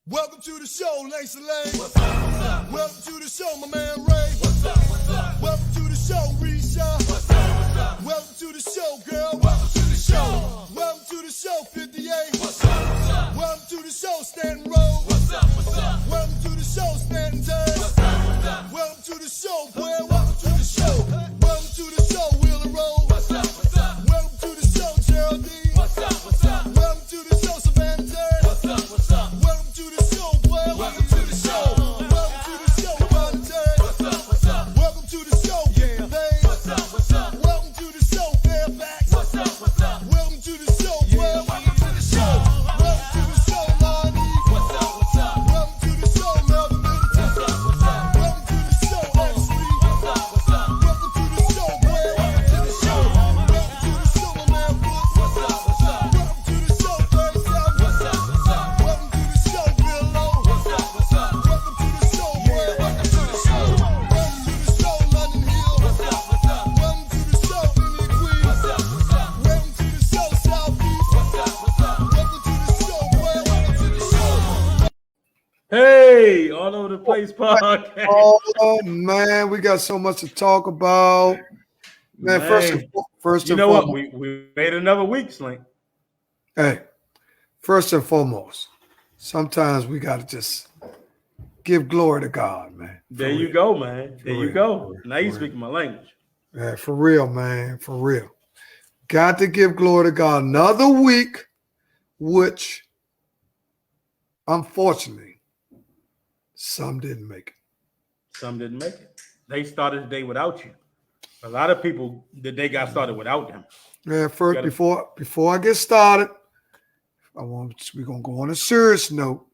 Welcome to the show, Lacey Lane. What's up, what's up? Welcome to the show, my man Ray. What's up, what's up? Welcome to the show, Risha. What's up, what's up? Welcome to the show, girl. Welcome to the show. Welcome to the show, 58. What's up, what's up? Welcome to the show, Stanton Road. What's up, what's up? Welcome to the show, Stanton Turn. What's up, what's up? Welcome to the show, boy. Welcome to the show. Welcome to the show, Wheeler Road. What's up, what's up? Welcome to the show, Geraldine. What's up, what's up? Welcome to the show, Savannah Turn. What's up, what's up? Welcome to the show, boy. Welcome to the show. Welcome to the show, Ron Turn. What's up, what's up? Welcome to the show, yeah. What's up, what's up? Welcome to the show, Fairfax. What's up, what's up? Welcome to the show, boy. Welcome to the show. Welcome to the show, Lonnie. What's up, what's up? Welcome to the show, Melvin Middleton. What's up, what's up? Welcome to the show, Ashley. What's up, what's up? Welcome to the show, boy. Welcome to the show. Welcome to the show, my man Brooks. What's up, what's up? Welcome to the show, 37. What's up, what's up? Welcome to the show, Willow. What's up, what's up? Welcome to the show, boy. Welcome to the show. Welcome to the show, London Hill. What's up, what's up? Welcome to the show, England Queen. What's up, what's up? Welcome to the show, Southeast. What's up, what's up? Welcome to the show, boy. Welcome to the show. Hey, all over the place podcast. Oh man, we got so much to talk about. Man, first You and know what? foremost, We made another week, Slink. hey, first and foremost, sometimes we gotta just give glory to God, man. There you go, man. There you real. go. Now you For speaking my language. Yeah, for real, man, for real. Got to give glory to God. Another week, which unfortunately some didn't make it. Some didn't make it. They started the day without you. A lot of people, the day got started without them. Man, first Gotta- before I get started, we're gonna go on a serious note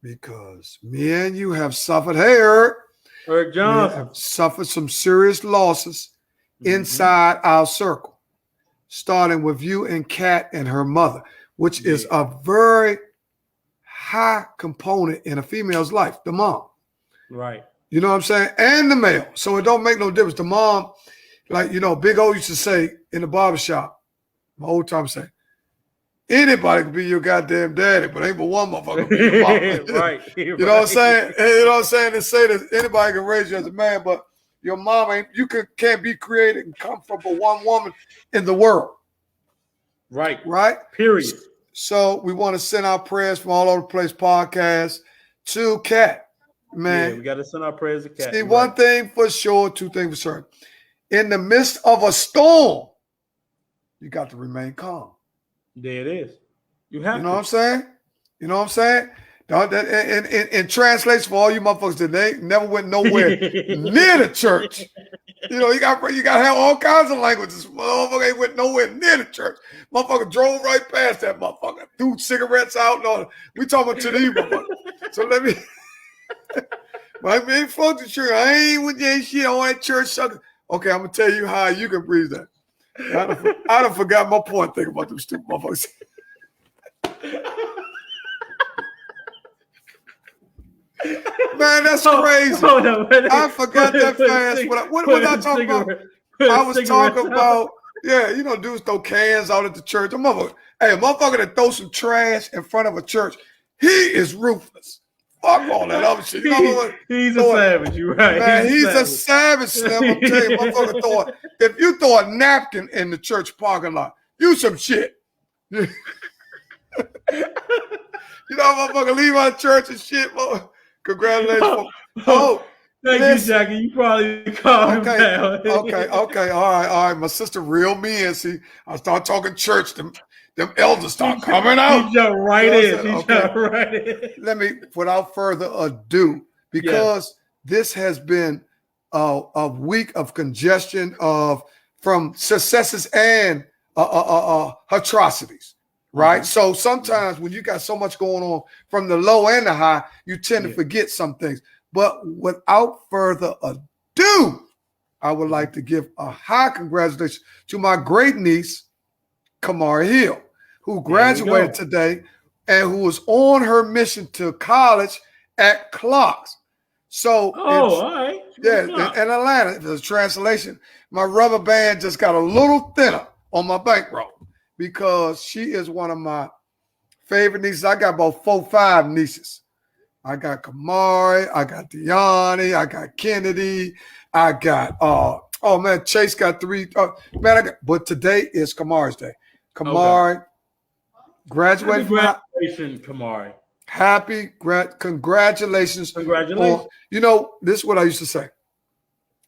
because me and you have suffered Eric we Johnson. have suffered some serious losses Mhm. inside our circle, starting with you and Kat and her mother, which is a very high component in a female's life, the mom. Right. You know what I'm saying? And the male. So it don't make no difference. The mom, like, Big O used to say in the barbershop, my old time say, anybody can be your goddamn daddy, but ain't but one motherfucker be your mama. Right. You know what I'm saying? You know what I'm saying? They say that anybody can raise you as a man, but your mom ain't, can't be created and come from but one woman in the world, Right. right? Period. So we want to send our prayers from all over the place podcast to Kat, man. Yeah, we got to send our prayers to Cat. See, one thing for sure, two things for certain. In the midst of a storm, you got to remain calm. There it is. You have You know what I'm saying? You know what I'm saying? In translation for all you motherfuckers that they never went nowhere near the church. You got to have all kinds of languages. Motherfucker ain't went nowhere near the church. Motherfucker drove right past that motherfucker. Threw cigarettes out and all that. We talking about to these motherfuckers. So let me I ain't fuck the church. I ain't with that shit on that church sucker. Okay, I'm gonna tell you how you can breathe that. I done forgot my point. Think about them stupid motherfuckers. Man, that's crazy. Hold on, I forgot that fast. What was I talking about? I was talking about, dudes throw cans out at the church. A motherfucker that throw some trash in front of a church, he is ruthless. Fuck all that other shit. He's a savage, you're right. Man, he's a savage, Slim. I'm telling you, motherfucker, if you throw a napkin in the church parking lot, you some shit. Motherfucker leave out of church and shit. Congratulations. Thank you, Jackie. You probably calm him down. Okay. All right. My sister reeled me in. See, I start talking church. Them elders start coming out. He jumped right in. Let me, without further ado, because this has been a week of congestion from successes and atrocities, right? Mm-hmm. So sometimes when you got so much going on from the low and the high, you tend to forget some things. But without further ado, I would like to give a high congratulations to my great niece, Kamara Hill, who graduated today and who was on her mission to college at Clark's. So, all right. Yeah, in Atlanta, the translation, my rubber band just got a little thinner on my bankroll because she is one of my favorite nieces. I got about 4, 5 nieces. I got Kamari, I got Deani, I got Kennedy, I got oh man, Chase got 3. But today is Kamari's day. Kamari graduated from Congratulations, Kamari. Congratulations. Congratulations. You know, this is what I used to say.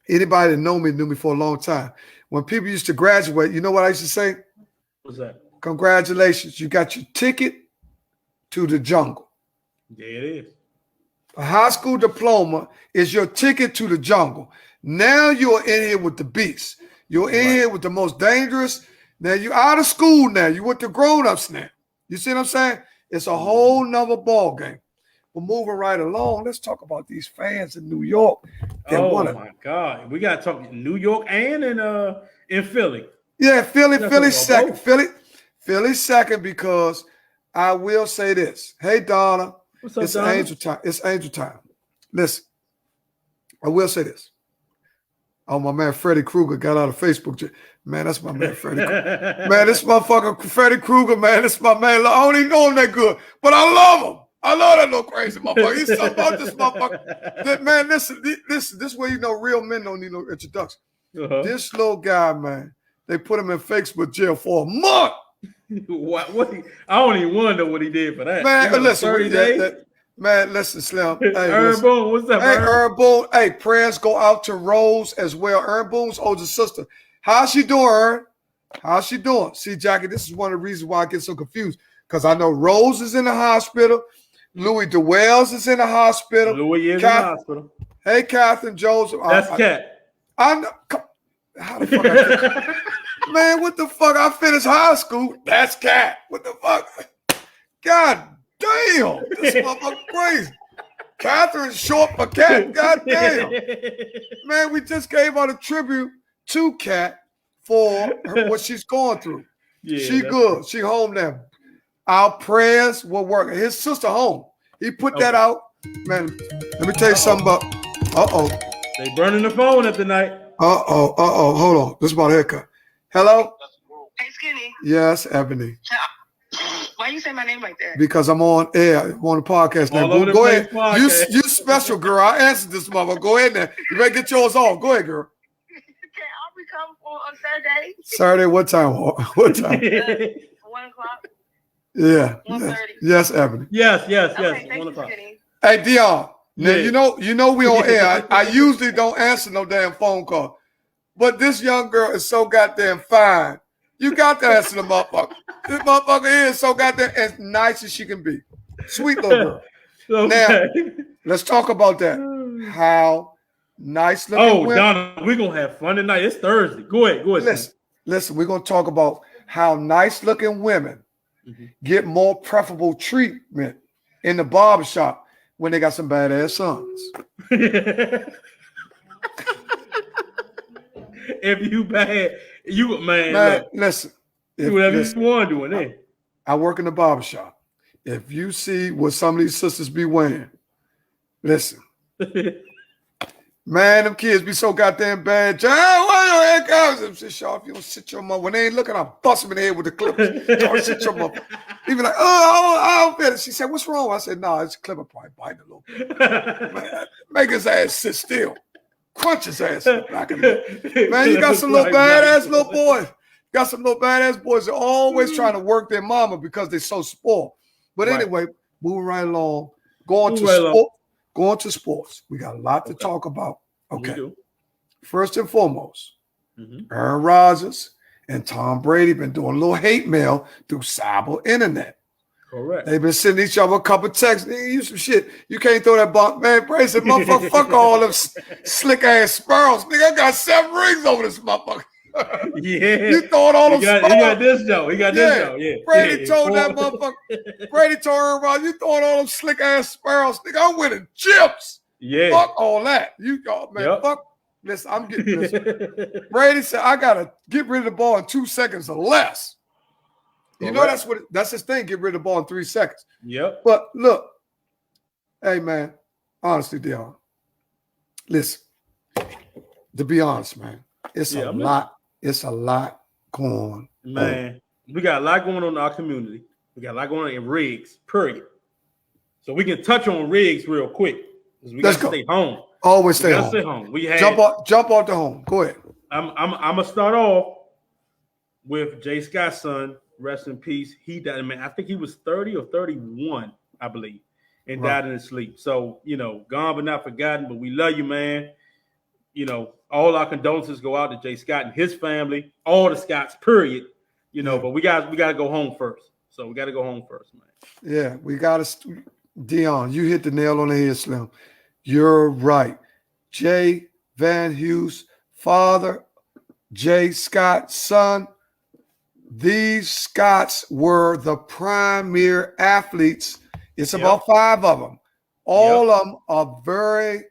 Anybody that knew me for a long time. When people used to graduate, you know what I used to say? What's that? Congratulations. You got your ticket to the jungle. Yeah, it is. A high school diploma is your ticket to the jungle. Now you're in here with the beast. You're in here with the most dangerous. Now you're out of school now. You're with the grown-ups now. You see what I'm saying? It's a whole nother ball game. We're moving right along. Let's talk about these fans in New York. My God. We got to talk New York and in Philly. Yeah, Philly second. Philly second because I will say this. Hey, Donna. What's up, It's Donna? angel time. It's angel time. Listen, I will say this. Oh, my man Freddy Krueger got out of Facebook. Man, that's my man Freddy Krueger. Man, this motherfucker Freddy Krueger, man. This my man. I don't even know him that good, but I love him. I love that little crazy motherfucker. He's something about this motherfucker. Man, listen, this is where you know real men don't need no introduction. Uh-huh. This little guy, man, they put him in Facebook jail for a month. What I don't even wonder what he did for that. Man, listen, 30 days? man, listen, Slim. Hey, Aaron Boone, what's up, Hey, Aaron? Aaron Boone. Hey, prayers go out to Rose as well. Aaron Boone's older sister. How's she doing, Aaron? How's she doing? See, Jackie, this is one of the reasons why I get so confused. Because I know Rose is in the hospital. Louis DeWells is in the hospital. Louis is in the hospital. Hey, Catherine Joseph. That's Cat. I know. How the fuck I get, man, what the fuck? I finished high school. That's Cat. What the fuck? God damn. This motherfucker crazy. Catherine's short for Cat. God damn. Man, we just gave out a tribute to Cat for what she's going through. Yeah, she good. She home now. Our prayers will work. His sister home. He put that out. Man, let me tell you something about. They burning the phone up tonight. Hold on. This is about a haircut. Hello? Hey, Skinny. Yes, Ebony. Why you say my name like that? Because I'm on air. I'm on the podcast now. All over the Go place ahead. podcast. You special, girl. I answered this mother. Go ahead now. You better get yours on. Go ahead, girl. Can I become on Saturday? Saturday, what time? What time? 1 o'clock. Yeah. 1:30. Yes, Ebony. Yes. Okay, thank 1 you, o'clock. Skinny. Hey, Dion. Now, Yeah. you know we on air. I usually don't answer no damn phone call. But this young girl is so goddamn fine. You got to answer the motherfucker. This motherfucker is so goddamn as nice as she can be. Sweet little girl. Okay. Let's talk about that. How nice looking women. Donna, we're going to have fun tonight. It's Thursday. Go ahead. Listen, we're going to talk about how nice looking women get more preferable treatment in the barbershop when they got some badass sons. If you bad, you man look, listen. do whatever you want doing it. I work in the barbershop. If you see what some of these sisters be wearing, listen. Man, them kids be so goddamn bad. John, why your head goes? I'm just sharp. You don't sit your mother. When they ain't looking, I'll bust them in the head with the clippers. Don't sit your mother. He be like, I don't feel it. She said, what's wrong? I said, no, it's a clipper probably biting a little bit. Man, make his ass sit still. Crunch his ass back in there. Man, you got some little badass little boys. Got some little badass boys that are always trying to work their mama because they're so spoiled. But anyway, moving right along. Going to sports. We got a lot to talk about. Okay. First and foremost, Aaron Rodgers and Tom Brady been doing a little hate mail through cyber internet. Correct. They've been sending each other a couple texts. Nigga, you some shit. You can't throw that bump. Man, Brady said, motherfucker, fuck all them slick ass sparrows. Nigga, I got 7 rings over this motherfucker. Yeah. You throwing all them sparrows. He got this though. Yeah. Brady told that motherfucker. Brady told Aaron Rodgers, you throwing all them slick ass sparrows. Nigga, I'm winning chips. Yeah. Fuck all that. Fuck. Listen, I'm getting this. Brady said, I gotta get rid of the ball in 2 seconds or less. You know that's his thing, get rid of the ball in 3 seconds. Yep. But look, hey man, honestly, Dion, listen, to be honest, man, it's a lot going on. Man, we got a lot going on in our community. We got a lot going on in Riggs, period. So we can touch on Riggs real quick because we Let's got to go. stay home. Always stay We gotta home. stay home. We had Jump off the home. Go ahead. I'm gonna start off with Jay Scott's son. Rest in peace. He died. Man, I think he was 30 or 31, I believe, and Right. died in his sleep. So gone but not forgotten. But we love you, man. All our condolences go out to Jay Scott and his family, all the Scotts. Period. Yeah. But we got to go home first. So we got to go home first, man. Yeah, we got to. Dion, you hit the nail on the head, Slim. You're right. Jay Van Hughes, father, Jay Scott, son. These Scotts were the premier athletes. It's about 5 of them. All of them are very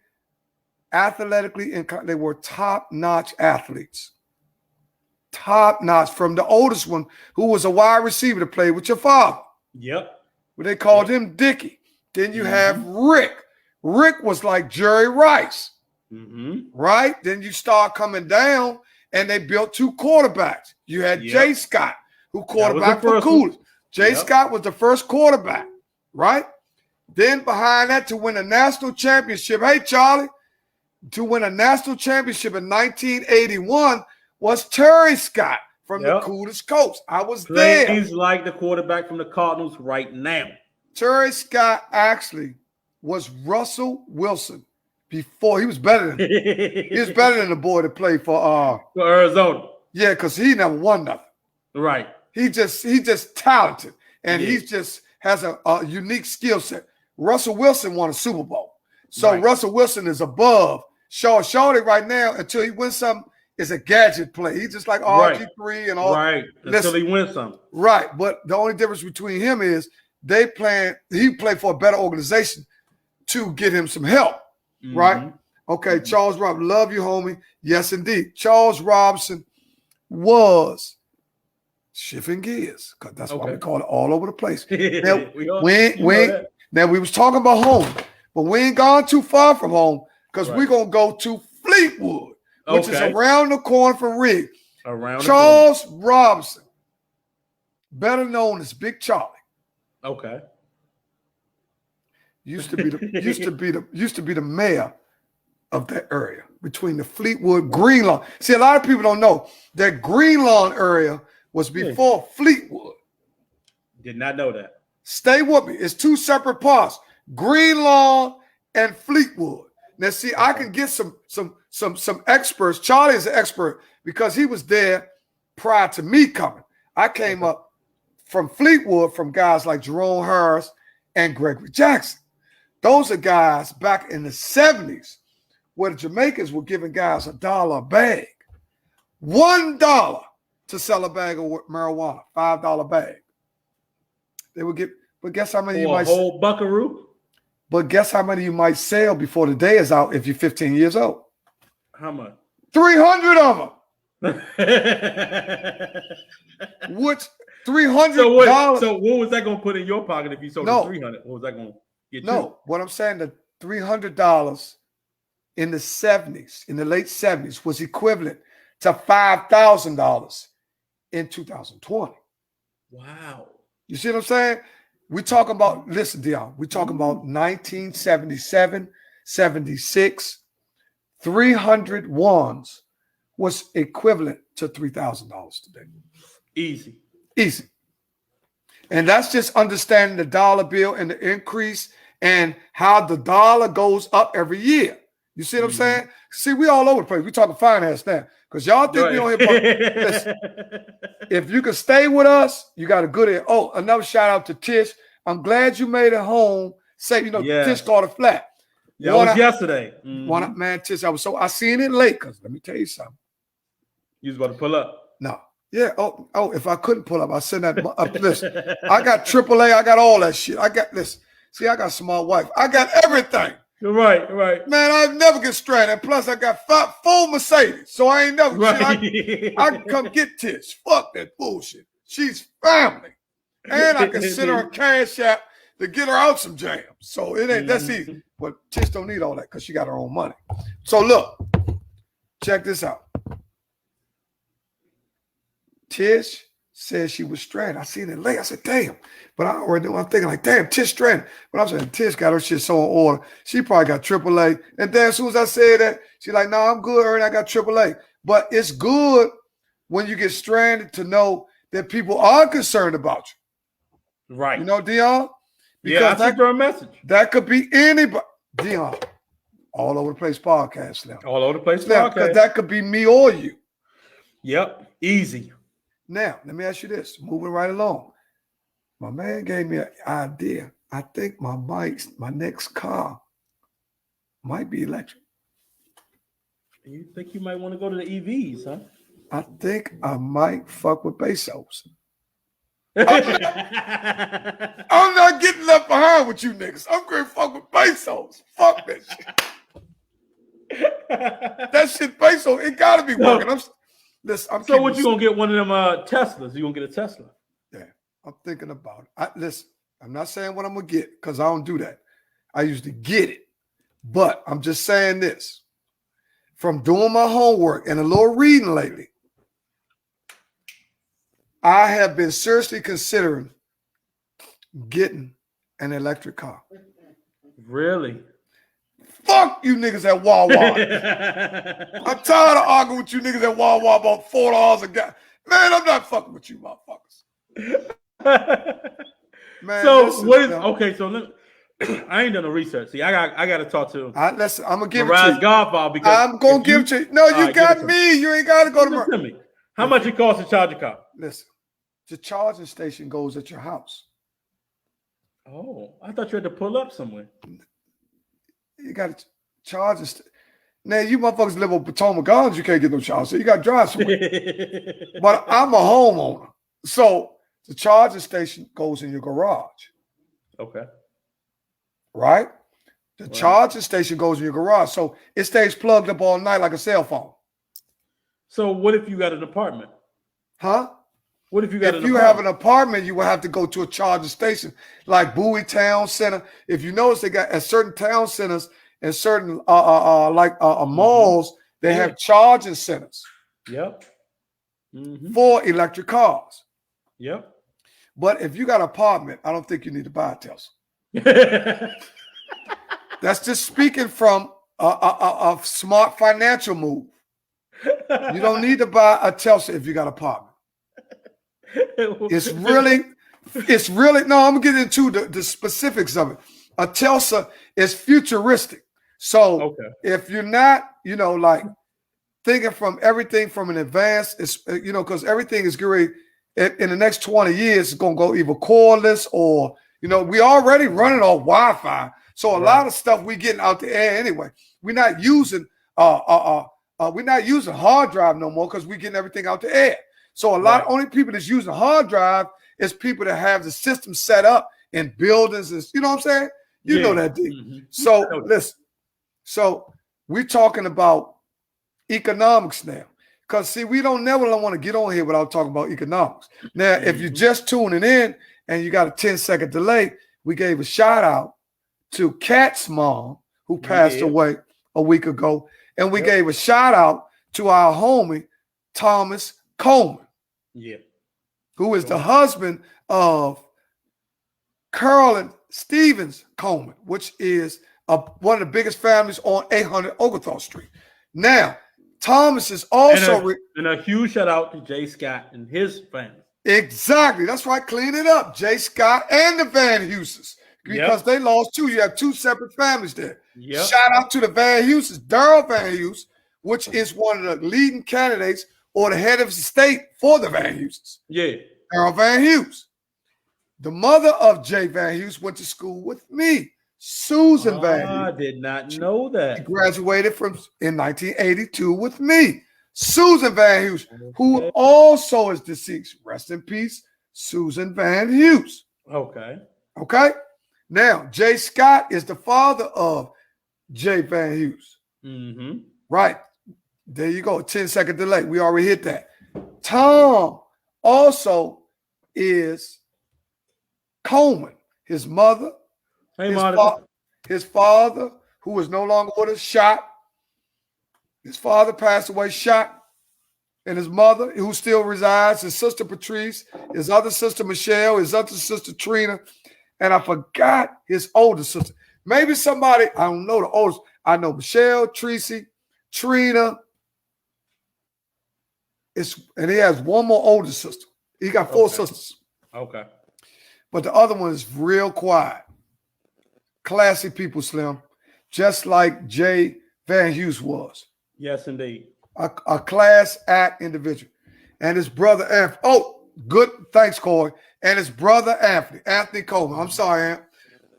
athletically, they were top-notch athletes. Top-notch. From the oldest one, who was a wide receiver to play with your father. Yep. They called him Dickie. Then you have Rick. Rick was like Jerry Rice, right? Then you start coming down, and they built 2 quarterbacks. You had Jay Scott, who quarterback for Coolidge. Jay Scott was the first quarterback, right? Then behind that, to win a national championship, hey, Charlie, to win a national championship in 1981 was Terry Scott from the Coolidge Coast. I was there. He's like the quarterback from the Cardinals right now. Terry Scott actually was Russell Wilson before. He was better than the boy that played for Arizona. Yeah, because he never won nothing. Right. He just talented, and he just has a unique skill set. Russell Wilson won a Super Bowl. So Russell Wilson is above Shorty right now until he wins something. Is a gadget play. He's just like RG3 and all. Right. Until he wins something. Right. But the only difference between him is he played for a better organization to get him some help. Right? Okay, Charles Robinson. Love you, homie. Yes, indeed. Charles Robinson was shifting gears, because that's why we call it all over the place. Now, we was talking about home, but we ain't gone too far from home, because we're going to go to Fleetwood, which is around the corner from Riggs. Charles Robinson, better known as Big Charlie. Okay. Used to be the mayor of that area between the Fleetwood Greenlawn. See, a lot of people don't know that Greenlawn area was before Fleetwood. Did not know that. Stay with me. It's 2 separate parts: Greenlawn and Fleetwood. Now, see, I can get some experts. Charlie is an expert because he was there prior to me coming. I came up from Fleetwood from guys like Jerome Harris and Gregory Jackson. Those are guys back in the 70s where the Jamaicans were giving guys $1 a bag. $1 to sell a bag of marijuana, $5 bag. They would get, but guess how many you might sell? A whole buckaroo? But guess how many you might sell before the day is out if you're 15 years old? How much? 300 of them. Which $300. So what was that going to put in your pocket if you sold the 300? What was that going to get you? No, what I'm saying, the $300 in the 70s, in the late 70s, was equivalent to $5,000 in 2020. Wow. You see what I'm saying? We talking about, listen, Dion, we talking about 1977, 76, 300 ones was equivalent to $3,000 today. Easy. And that's just understanding the dollar bill and the increase and how the dollar goes up every year. You see what I'm saying? See, we all over the place. We talking finance now. Because y'all think we don't hear listen, if you can stay with us, you got a good ear. Oh, another shout out to Tish. I'm glad you made it home. Say, Tish called it flat. Yeah, it was yesterday. Man, Tish, I seen it late because let me tell you something. You was about to pull up? No. Yeah. Oh, if I couldn't pull up, I'd send that up. Listen, I got AAA. I got all that shit. I got this. See, I got a small wife. I got everything. Right. Man, I never get stranded. Plus, I got 4 Mercedes, so I ain't never. I can come get Tish. Fuck that bullshit. She's family, and I can send her a cash app to get her out some jams. So it ain't that's easy. But Tish don't need all that because she got her own money. So look, check this out. Tish said she was stranded. I seen it late. I said, damn. But I already knew. I'm thinking like, damn, Tish stranded. But I'm saying Tish got her shit so in order. She probably got AAA. And then as soon as I said that, she like, no, I'm good, Ernie. I got AAA. But it's good when you get stranded to know that people are concerned about you. Right. You know, Dion? Yeah, I sent her a message. That could be anybody. Dion, all over the place podcast now. All over the place. Now, because that could be me or you. Yep. Easy. Now, let me ask you this. Moving right along. My man gave me an idea. I think my next car might be electric. You think you might want to go to the EVs, huh? I think I might fuck with Bezos. I'm not getting left behind with you niggas. I'm going to fuck with Bezos. Fuck that shit. That shit, Bezos, it got to be working. So what you going to get one of them Teslas? You going to get a Tesla? Yeah, I'm thinking about it. Listen, I'm not saying what I'm going to get because I don't do that. I usually get it. But I'm just saying this. From doing my homework and a little reading lately, I have been seriously considering getting an electric car. Really? Fuck you niggas at Wawa. I'm tired of arguing with you niggas at Wawa about $4 a gallon. Man, I'm not fucking with you motherfuckers. Man, so listen, what is man. okay? So I ain't done no research. See, I got to talk to Listen, I'm gonna give Rise it to you. Godfather because I'm gonna give it to you. No, you right, got give it to me. You ain't gotta go to Listen to me. How much it costs to charge a car? Listen, the charging station goes at your house. Oh, I thought you had to pull up somewhere. You got to charge it. Now, you motherfuckers live on Potomac Gardens, you can't get no charge, so you got to drive somewhere. But I'm a homeowner. So the charging station goes in your garage. Okay. Right? The charging station goes in your garage. So it stays plugged up all night like a cell phone. So what if you got an apartment? Huh? What if you got If you have an apartment, you will have to go to a charging station like Bowie Town Center. If you notice, they got at certain town centers and certain malls, they have charging centers. Yep. Mm-hmm. For electric cars. Yep. But if you got an apartment, I don't think you need to buy a Tesla. That's just speaking from a smart financial move. You don't need to buy a Tesla if you got an apartment. It's really, no, I'm gonna get into the specifics of it. A Tesla is futuristic. So if you're not, like thinking from everything from an advanced, it's, because everything is great in the next 20 years, it's gonna go either cordless or, we already running on Wi-Fi. So a lot of stuff we getting out the air anyway. We're not using hard drive no more because we're getting everything out the air. So only people that's using hard drive is people that have the system set up in buildings. And, you know what I'm saying? You know that, D. Mm-hmm. So listen. So we're talking about economics now. Because, see, we don't never want to get on here without talking about economics. Now, if you're just tuning in and you got a 10-second delay, we gave a shout out to Kat's mom, who passed away a week ago. And we gave a shout out to our homie, Thomas Coleman. Yeah. Who is the husband of Carolyn Stevens Coleman, which is one of the biggest families on 800 Oglethorpe Street. Now, Thomas is also... And a huge shout out to Jay Scott and his family. Exactly. That's right. Clean it up. Jay Scott and the Van Heuses. Because they lost two. You have two separate families there. Yep. Shout out to the Van Heuses. Daryl Van Hughes, which is one of the leading candidates or the head of the state for the Van Heuses. Yeah. Daryl Van Hughes. The mother of Jay Van Hughes went to school with me, Susan Van Hughes. I did not know that. She graduated in 1982 with me. Susan Van Hughes, who also is deceased. Rest in peace, Susan Van Hughes. Okay. Now, Jay Scott is the father of Jay Van Hughes. Mm-hmm. Right. There you go. 10-second delay. We already hit that. Tom also is Coleman. His mother, his father, who is no longer with us, shot. His father passed away, shot. and his mother, who still resides, his sister Patrice, his other sister Michelle, his other sister Trina, and I forgot his older sister. Maybe somebody, I don't know the oldest. I know Michelle, Tracy, Trina. And he has one more older sister. He got 4 sisters. Okay. But the other one is real quiet. Classy people, Slim. Just like Jay Van Hughes was. Yes, indeed. A class act individual. And his brother Anthony. Oh, good. Thanks, Corey. And his brother Anthony Coleman. I'm sorry, Ant.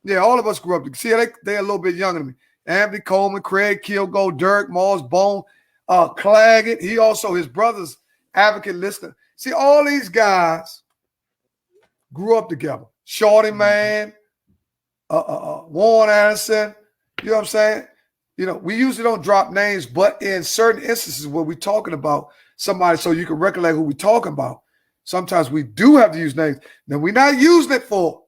Yeah, all of us grew up. See, they're a little bit younger than me. Anthony Coleman, Craig Kilgo, Dirk, Moss, Bone, Claggett. He also, his brother's advocate listener. See, all these guys grew up together. Shorty Man, Warren Anderson. You know what I'm saying? You know, we usually don't drop names, but in certain instances where we're talking about somebody so you can recollect who we're talking about, sometimes we do have to use names. Now, we're not using it for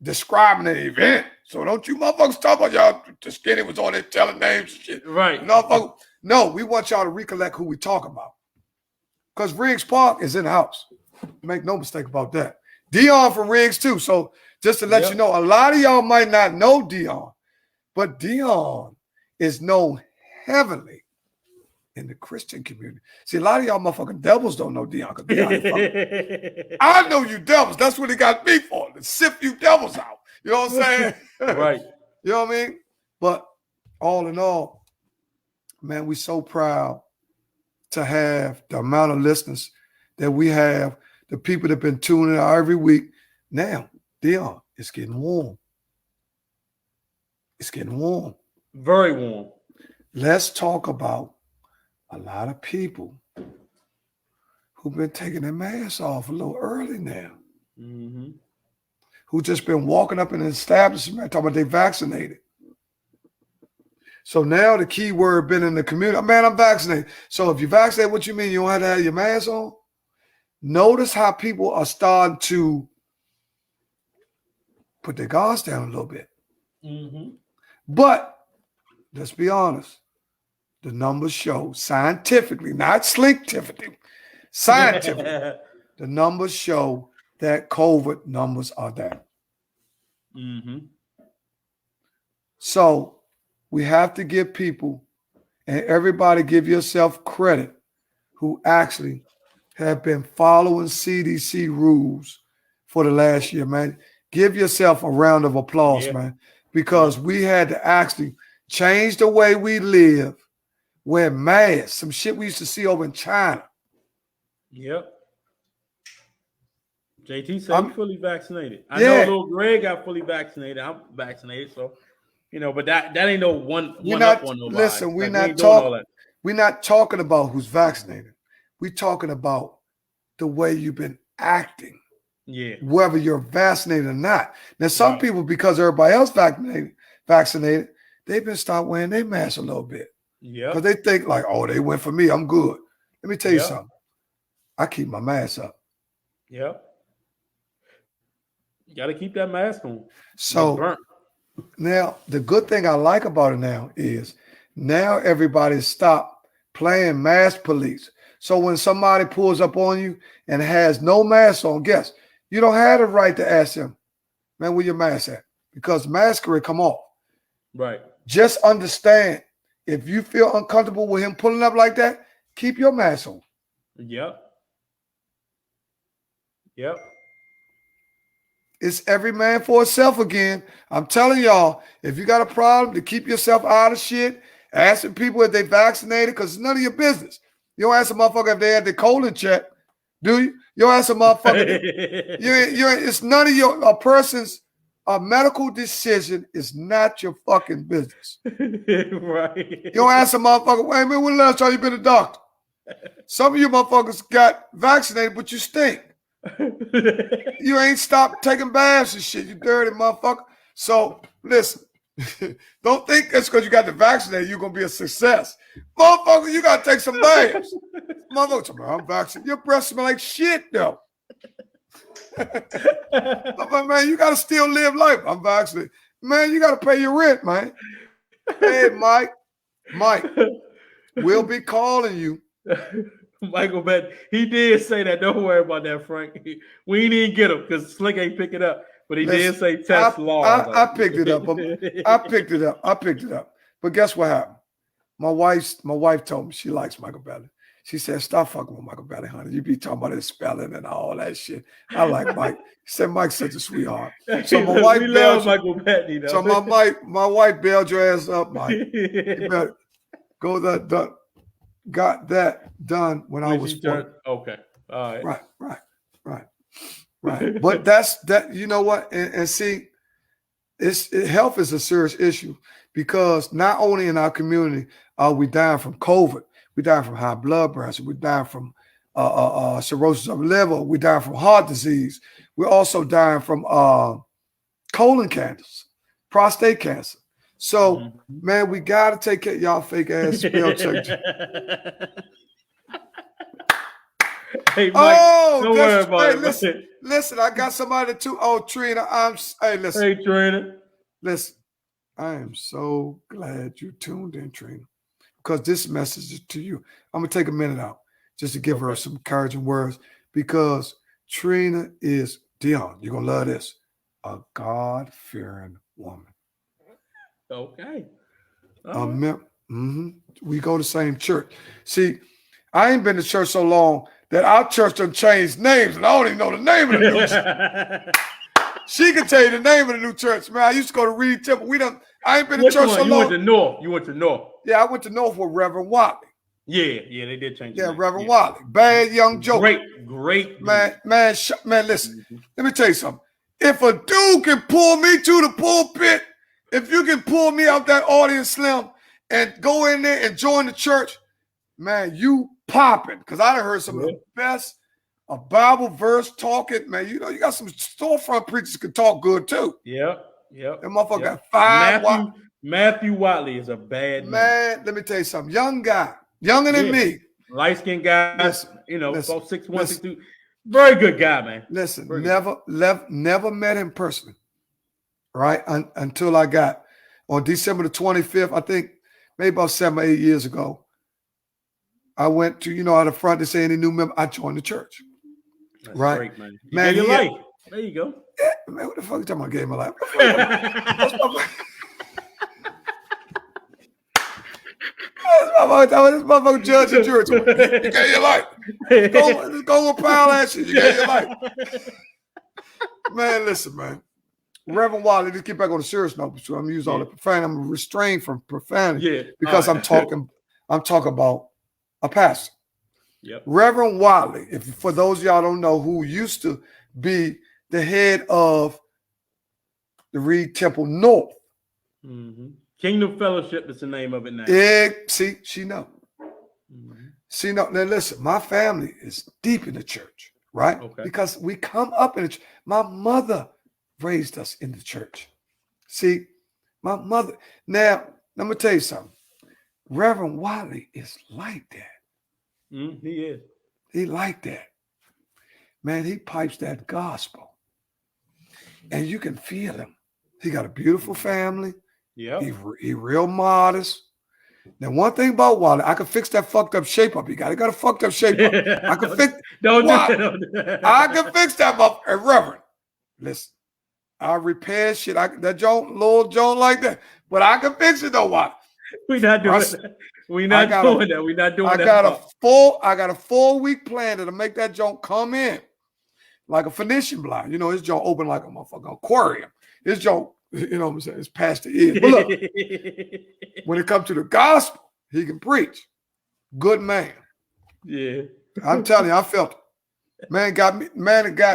describing an event. So don't you motherfuckers talk about y'all, the skinny was on there telling names and shit. Right. No, we want y'all to recollect who we talking about. Because Riggs Park is in the house. Make no mistake about that. Dion from Riggs too. So just to let you know, a lot of y'all might not know Dion, but Dion is known heavily in the Christian community. See, a lot of y'all motherfucking devils don't know Dion. I know you devils. That's what he got me for, to sift you devils out. You know what I'm saying? Right. You know what I mean? But all in all, man, we're so proud to have the amount of listeners that we have, the people that have been tuning out every week. Now, Dion, it's getting warm. It's getting warm. Very warm. Let's talk about a lot of people who've been taking their masks off a little early now. Mm-hmm. Who just been walking up in an establishment talking about they vaccinated. So now the key word been in the community, man, I'm vaccinated. So if you vaccinated, what you mean? You don't have to have your mask on? Notice how people are starting to put their guards down a little bit. Mm-hmm. But let's be honest. The numbers show scientifically, not slinktifically, scientifically, the numbers show that COVID numbers are down. Mm-hmm. So we have to give people, and everybody give yourself credit, who actually have been following CDC rules for the last year, man. Give yourself a round of applause, man, because we had to actually change the way we live, wear masks, some shit we used to see over in China. Yep. JT said I'm fully vaccinated. I Yeah. know little Greg got fully vaccinated. I'm vaccinated, so you know, but that ain't no one You're up not, on nobody. listen, Like, we're not talking about who's vaccinated. We're talking about the way you've been acting. Yeah. Whether you're vaccinated or not. Now, some people, because everybody else vaccinated, they've been start wearing their masks a little bit. Yeah. Because they think like, oh, they went for me. I'm good. Let me tell you something. I keep my mask up. Yeah. You got to keep that mask on. So now, the good thing I like about it now is now everybody stopped playing mask police. So when somebody pulls up on you and has no mask on, guess, you don't have the right to ask them, man, where your mask at? Because mask will come off. Right. Just understand, if you feel uncomfortable with him pulling up like that, keep your mask on. Yep. Yep. It's every man for himself again. I'm telling y'all, if you got a problem to keep yourself out of shit, asking people if they vaccinated, because it's none of your business. You don't ask a motherfucker if they had their colon check, do you? You don't ask a motherfucker. It's none of your a person's medical decision is not your fucking business. Right. You don't ask a motherfucker, wait a minute, when the last time you been a doctor? Some of you motherfuckers got vaccinated, but you stink. You ain't stopped taking baths and shit, you dirty motherfucker. So listen, don't think that's because you got the vaccinated, you're gonna be a success. Motherfucker, you gotta take some baths. Motherfucker, I'm vaccinated. Your breath smell like shit though. Man, you gotta still live life. I'm vaccinated. Man, you gotta pay your rent, man. Hey, Mike, we'll be calling you Michael Betten, he did say that. Don't worry about that, Frank. We didn't get him because Slick ain't pick it up. But he did say test law. I picked it up. I picked it up. But guess what happened? My wife told me she likes Michael Betten. She said, "Stop fucking with Michael Betten, honey. You be talking about his spelling and all that shit." I like Mike. She said Mike's such a sweetheart. So my wife love Michael Betten, though. So my wife bailed your ass up, Mike. You better go got that done when I was 40. Okay. All right. Right. But that's that. You know what? And see, health is a serious issue because not only in our community are we dying from COVID, we dying from high blood pressure, we dying from cirrhosis of the liver, we dying from heart disease. We're also dying from colon cancers, prostate cancer. So, man, we got to take care of y'all fake ass spell check. Hey, Mike, don't worry about it. Listen, I got somebody too. Oh, Trina, listen. Hey, Trina. Listen, I am so glad you tuned in, Trina, because this message is to you. I'm going to take a minute out just to give her some encouraging words because Trina is, Dion, you're going to love this, a God-fearing woman. Okay. We go to the same church. See, I ain't been to church so long that our church done changed names, and I don't even know the name of the new church. She can tell you the name of the new church, man. I used to go to Reed Temple. I ain't been to church so long. You went to North. You went to North. Yeah, I went to North with Reverend Watley. Yeah, they did change. Yeah, Reverend Watley. Bad young joker. Great. Man, listen. Let me tell you something. If a dude can pull me to the pulpit, if you can pull me out that audience, Slim, and go in there and join the church, man, you popping. Because I done heard some of the best Bible verse talking. Man, you know, you got some storefront preachers can talk good too. Yep. That motherfucker got 5. Matthew Watley is a bad man. Let me tell you something. Young guy, younger than me. Light-skinned guy, about 6'1", 6'2". Very good guy, man. Listen, never met him personally. Right? Until I got on December the 25th, I think maybe about 7 or 8 years ago, I went to, out the front to say any new member, I joined the church. That's right? Great, man. Man, your life. There you go. Yeah, man, what the fuck you talking about gave my life? This motherfucker judge and jury. You gave your life. Go with pile that shit. You gave your life. Man, listen, man. Reverend Watley, let's get back on the serious note. So I'm using all the profanity. I'm restrained from profanity because I'm talking about a pastor. Yep. Reverend Watley, for those of y'all don't know, who used to be the head of the Reed Temple North. Mm-hmm. Kingdom Fellowship is the name of it now. Yeah, see, she know. Mm-hmm. She know. Now listen, my family is deep in the church, right? Okay. Because we come up in the church. My mother raised us in the church. See, my mother. Now, let me tell you something. Reverend Watley is like that. He is. He like that. Man, he pipes that gospel. And you can feel him. He got a beautiful family. Yeah. He real modest. Now, one thing about Watley, I can fix that fucked up shape up. He got a fucked up shape up. I can fix don't do that. I can fix that up. Hey, Reverend, listen, I repair shit. That joint, little joint like that. But I can fix it though, Watley. We're not doing that. We're not doing that. We're not doing that. I got a 4-week plan that'll make that joint come in like a Phoenician blind. You know, his joint open like a motherfucking aquarium. His joint, you know what I'm saying, it's past the ear. But look, when it comes to the gospel, he can preach. Good man. Yeah. I'm telling you, I felt it. Man it got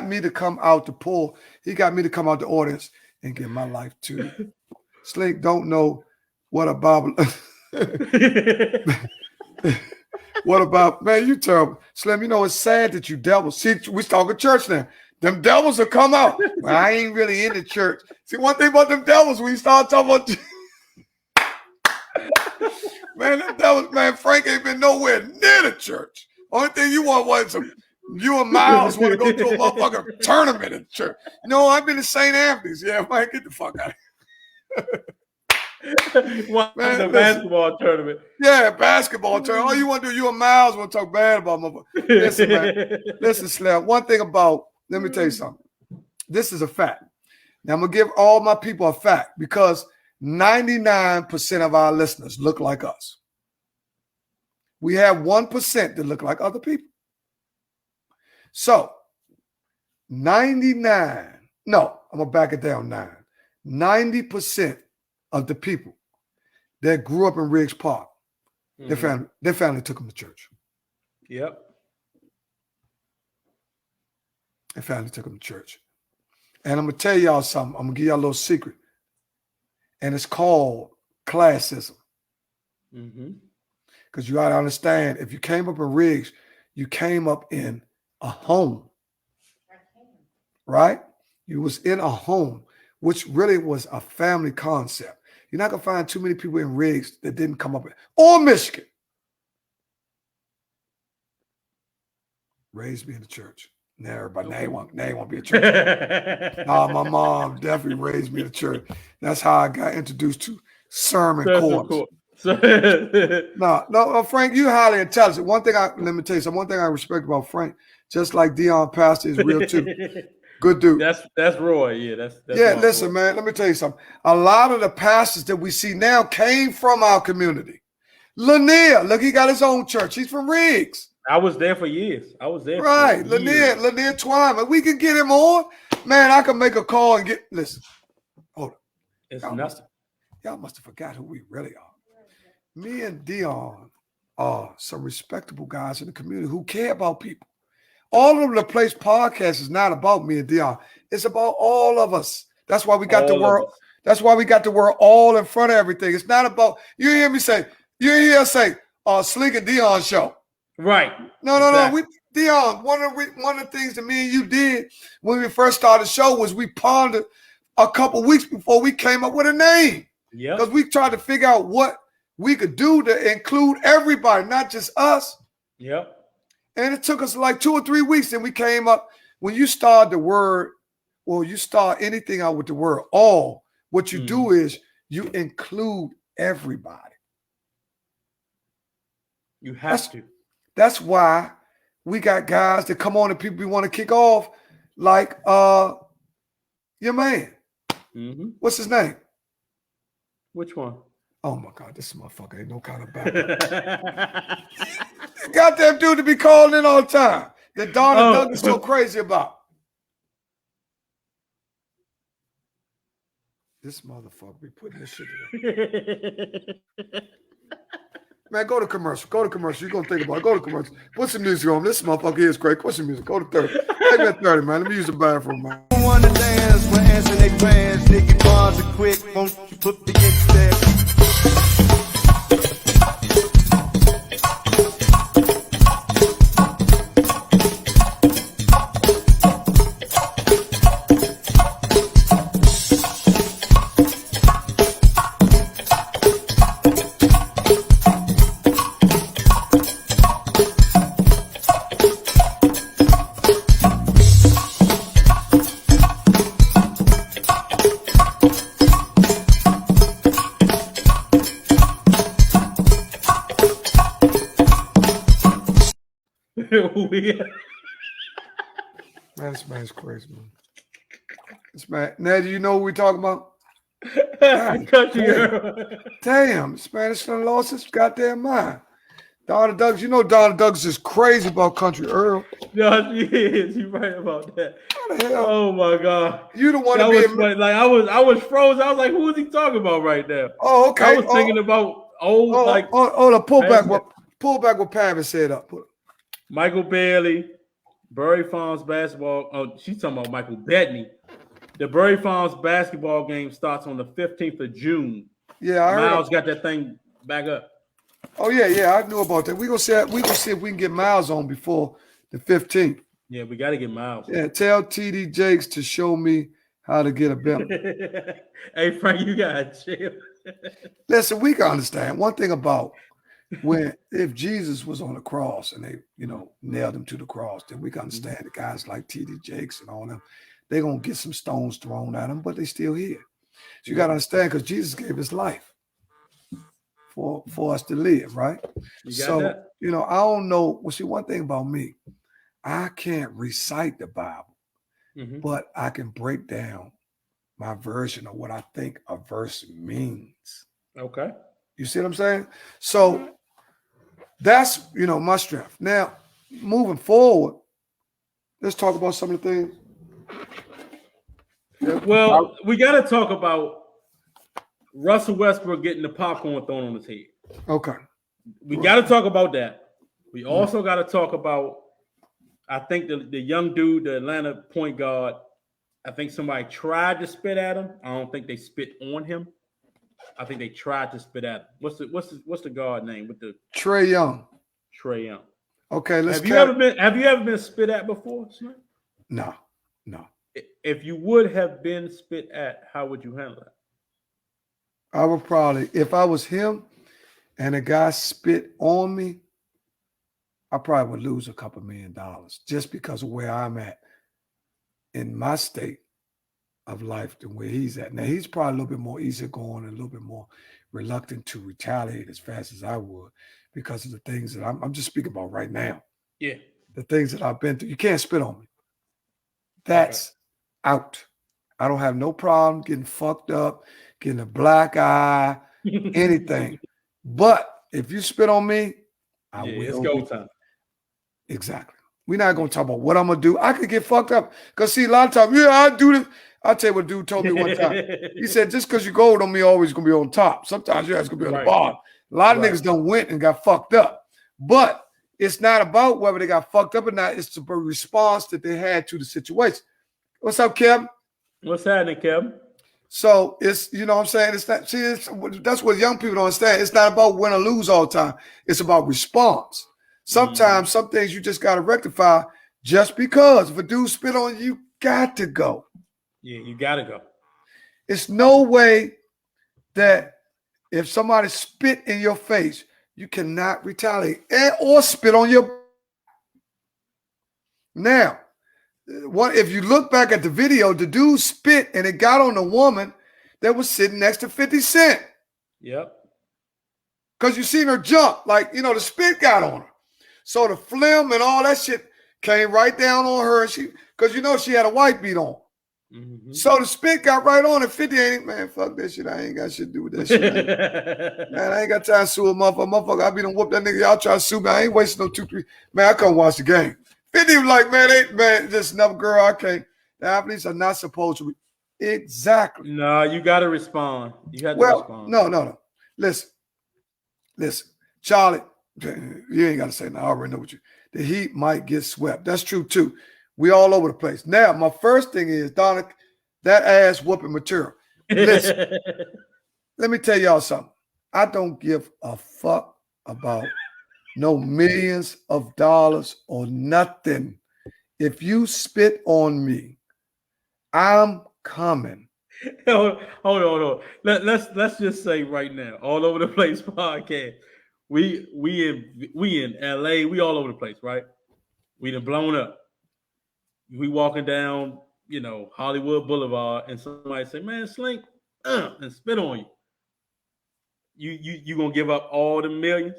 me to come out the pool. He got me to come out the audience and give my life to Slink don't know what a Bible. What about, man, you terrible. Slim, you know, it's sad that you devils. See, we talking church now. Them devils will come out. Well, I ain't really in the church. See, one thing about them devils, when you start talking about man, them devils, man, Frank ain't been nowhere near the church. Only thing you want was you and Miles want to go to a motherfucking tournament in the church. You know, I've been to St. Anthony's. Yeah, man, get the fuck out of here. Watch Man, the listen. basketball tournament. Yeah, basketball turn. All you want to do, you and Miles want to talk bad about motherfucker. Listen, man. Listen, Slab. One thing about, let me tell you something. This is a fact. Now, I'm going to give all my people a fact because 99% of our listeners look like us. We have 1% that look like other people. So, 99, no, I'm going to back it down 90% of the people that grew up in Riggs Park, their family took them to church. Yep. Their family took them to church. And I'm going to tell y'all something. I'm going to give y'all a little secret. And it's called classism. Because you got to understand, if you came up in Riggs, you came up in a home. Right? You was in a home, which really was a family concept. You're not going to find too many people in Riggs that didn't come up in, or Michigan. Raised me in the church. Now everybody, now you want to be a church. Nah, my mom definitely raised me in the church. That's how I got introduced to sermon corps. No, Frank, you highly intelligent. Let me tell you something. One thing I respect about Frank, just like Dion Pastor is real too. Good dude. That's Roy. Yeah, that's listen, Roy. man. Let me tell you something. A lot of the pastors that we see now came from our community. Lanier, look, he got his own church. He's from Riggs. I was there for years. Right, Lanier Twyman. We can get him on. Man, I can make a call and get. Listen, hold on. It's y'all nothing. Y'all must have forgot who we really are. Me and Dion are some respectable guys in the community who care about people. All over the place podcast is not about me and Dion. It's about all of us. That's why we got the word. That's why we got the word all in front of everything. It's not about, you hear me say, Sleek and Dion show. Right. No. Dion, one of the things that me and you did when we first started the show was we pondered a couple weeks before we came up with a name. Yeah. Because we tried to figure out what we could do to include everybody, not just us. Yep. And it took us like 2 or 3 weeks. And we came up, when you start the word, or you start anything out with the word all, what you do is you include everybody. You have to. That's why we got guys that come on and people we want to kick off, like your man. What's his name? Which one? Oh my God, this motherfucker ain't no kind of backup. Goddamn dude to be calling in all the time. That Donna Doug is so crazy about. This motherfucker be putting this shit in. Man, go to commercial. Go to commercial. You're going to think about it. Go to commercial. Put some music on. This motherfucker is great. Put some music. Go to 30. Take me at 30, man. Let me use the bathroom, man. Want to dance when answering they plans. Nicky Barnes are quick. Won't you put the instead? Man, this man's crazy, man. This man, now do you know what we talking about? Country girl. Damn, this man has lost his goddamn mind. Donna Douglas, you know Donna Douglas is crazy about Country Earl. No, she is. You're right about that. How the hell? Oh my God. You the one That to be was funny. Like I was frozen. I was like, who is he talking about right now? Oh, okay. I was thinking about old pull back what Pavis said up. Michael Bailey, Bury Farms basketball. Oh, she's talking about Michael Bettany. The Bury Farms basketball game starts on the 15th of June. Yeah, I heard. Miles got that thing back up. Oh yeah, I knew about that. We gonna see if we can get Miles on before the 15th. Yeah, we got to get Miles. Yeah, tell TD Jakes to show me how to get a bill. Hey Frank, you gotta chill. Listen, we can understand one thing about if Jesus was on the cross and they, nailed him to the cross, then we can understand the guys like TD Jakes and all them. They're gonna get some stones thrown at them, but they still here. So you gotta understand, because Jesus gave his life. for us to live, right? You got So, that? I don't know. Well, see, one thing about me, I can't recite the Bible, Mhm. but I can break down my version of what I think a verse means. Okay. You see what I'm saying? So that's, my strength. Now, moving forward, let's talk about some of the things. Well, we got to talk about Russell Westbrook getting the popcorn thrown on his head. Okay. We got to talk about that. We also got to talk about, I think the young dude, the Atlanta point guard. I think somebody tried to spit at him. I don't think they spit on him. I think they tried to spit at him. What's the guard name with the Trae Young. Trae Young? Okay, Have you ever been spit at before, Slim? No. If you would have been spit at, how would you handle that? I would probably, if I was him and a guy spit on me, I probably would lose a couple $1 million just because of where I'm at in my state of life than where he's at. Now, he's probably a little bit more easygoing and a little bit more reluctant to retaliate as fast as I would because of the things that I'm just speaking about right now. Yeah. The things that I've been through. You can't spit on me. That's out. I don't have no problem getting fucked up, getting a black eye, anything. But if you spit on me, I will. It's go time. Exactly. We're not going to talk about what I'm going to do. I could get fucked up. Because, see, a lot of times, I do this. I'll tell you what a dude told me one time. He said, just because you gold don't mean you're always going to be on top. Sometimes you're going to be on the bottom. A lot of niggas done went and got fucked up. But it's not about whether they got fucked up or not. It's the response that they had to the situation. What's up, Kevin? What's happening, Kevin? So it's, what I'm saying? It's not, that's what young people don't understand. It's not about win or lose all the time. It's about response. Sometimes some things you just got to rectify just because if a dude spit on you, you got to go. Yeah, you got to go. It's no way that if somebody spit in your face, you cannot retaliate or spit on your. Now, if you look back at the video, the dude spit and it got on the woman that was sitting next to 50 Cent. Yep. Because you seen her jump, like, the spit got on her. So the phlegm and all that shit came right down on her. Because she had a white beat on. Mm-hmm. So the spit got right on it. 50 ain't, man, fuck that shit. I ain't got shit to do with that shit. Man, I ain't got time to sue a motherfucker. I be done whoop that nigga. Y'all try to sue me. I ain't wasting no 2-3. Man, I come watch the game. 50 was like, man, just another girl. I can't. The athletes are not supposed to be. Exactly. No, you got to respond. You have to respond. No. Listen, Charlie, you ain't got to say no. I already know what you. The Heat might get swept. That's true, too. We all over the place. Now, my first thing is, Donna, that ass whooping material. Listen, let me tell y'all something. I don't give a fuck about no millions of dollars or nothing. If you spit on me, I'm coming. Hold on. Let's just say right now, all over the place podcast. We in LA, we all over the place, right? We done blown up. We walking down, Hollywood Boulevard, and somebody say, "Man, Slink," and spit on you. You gonna give up all the millions?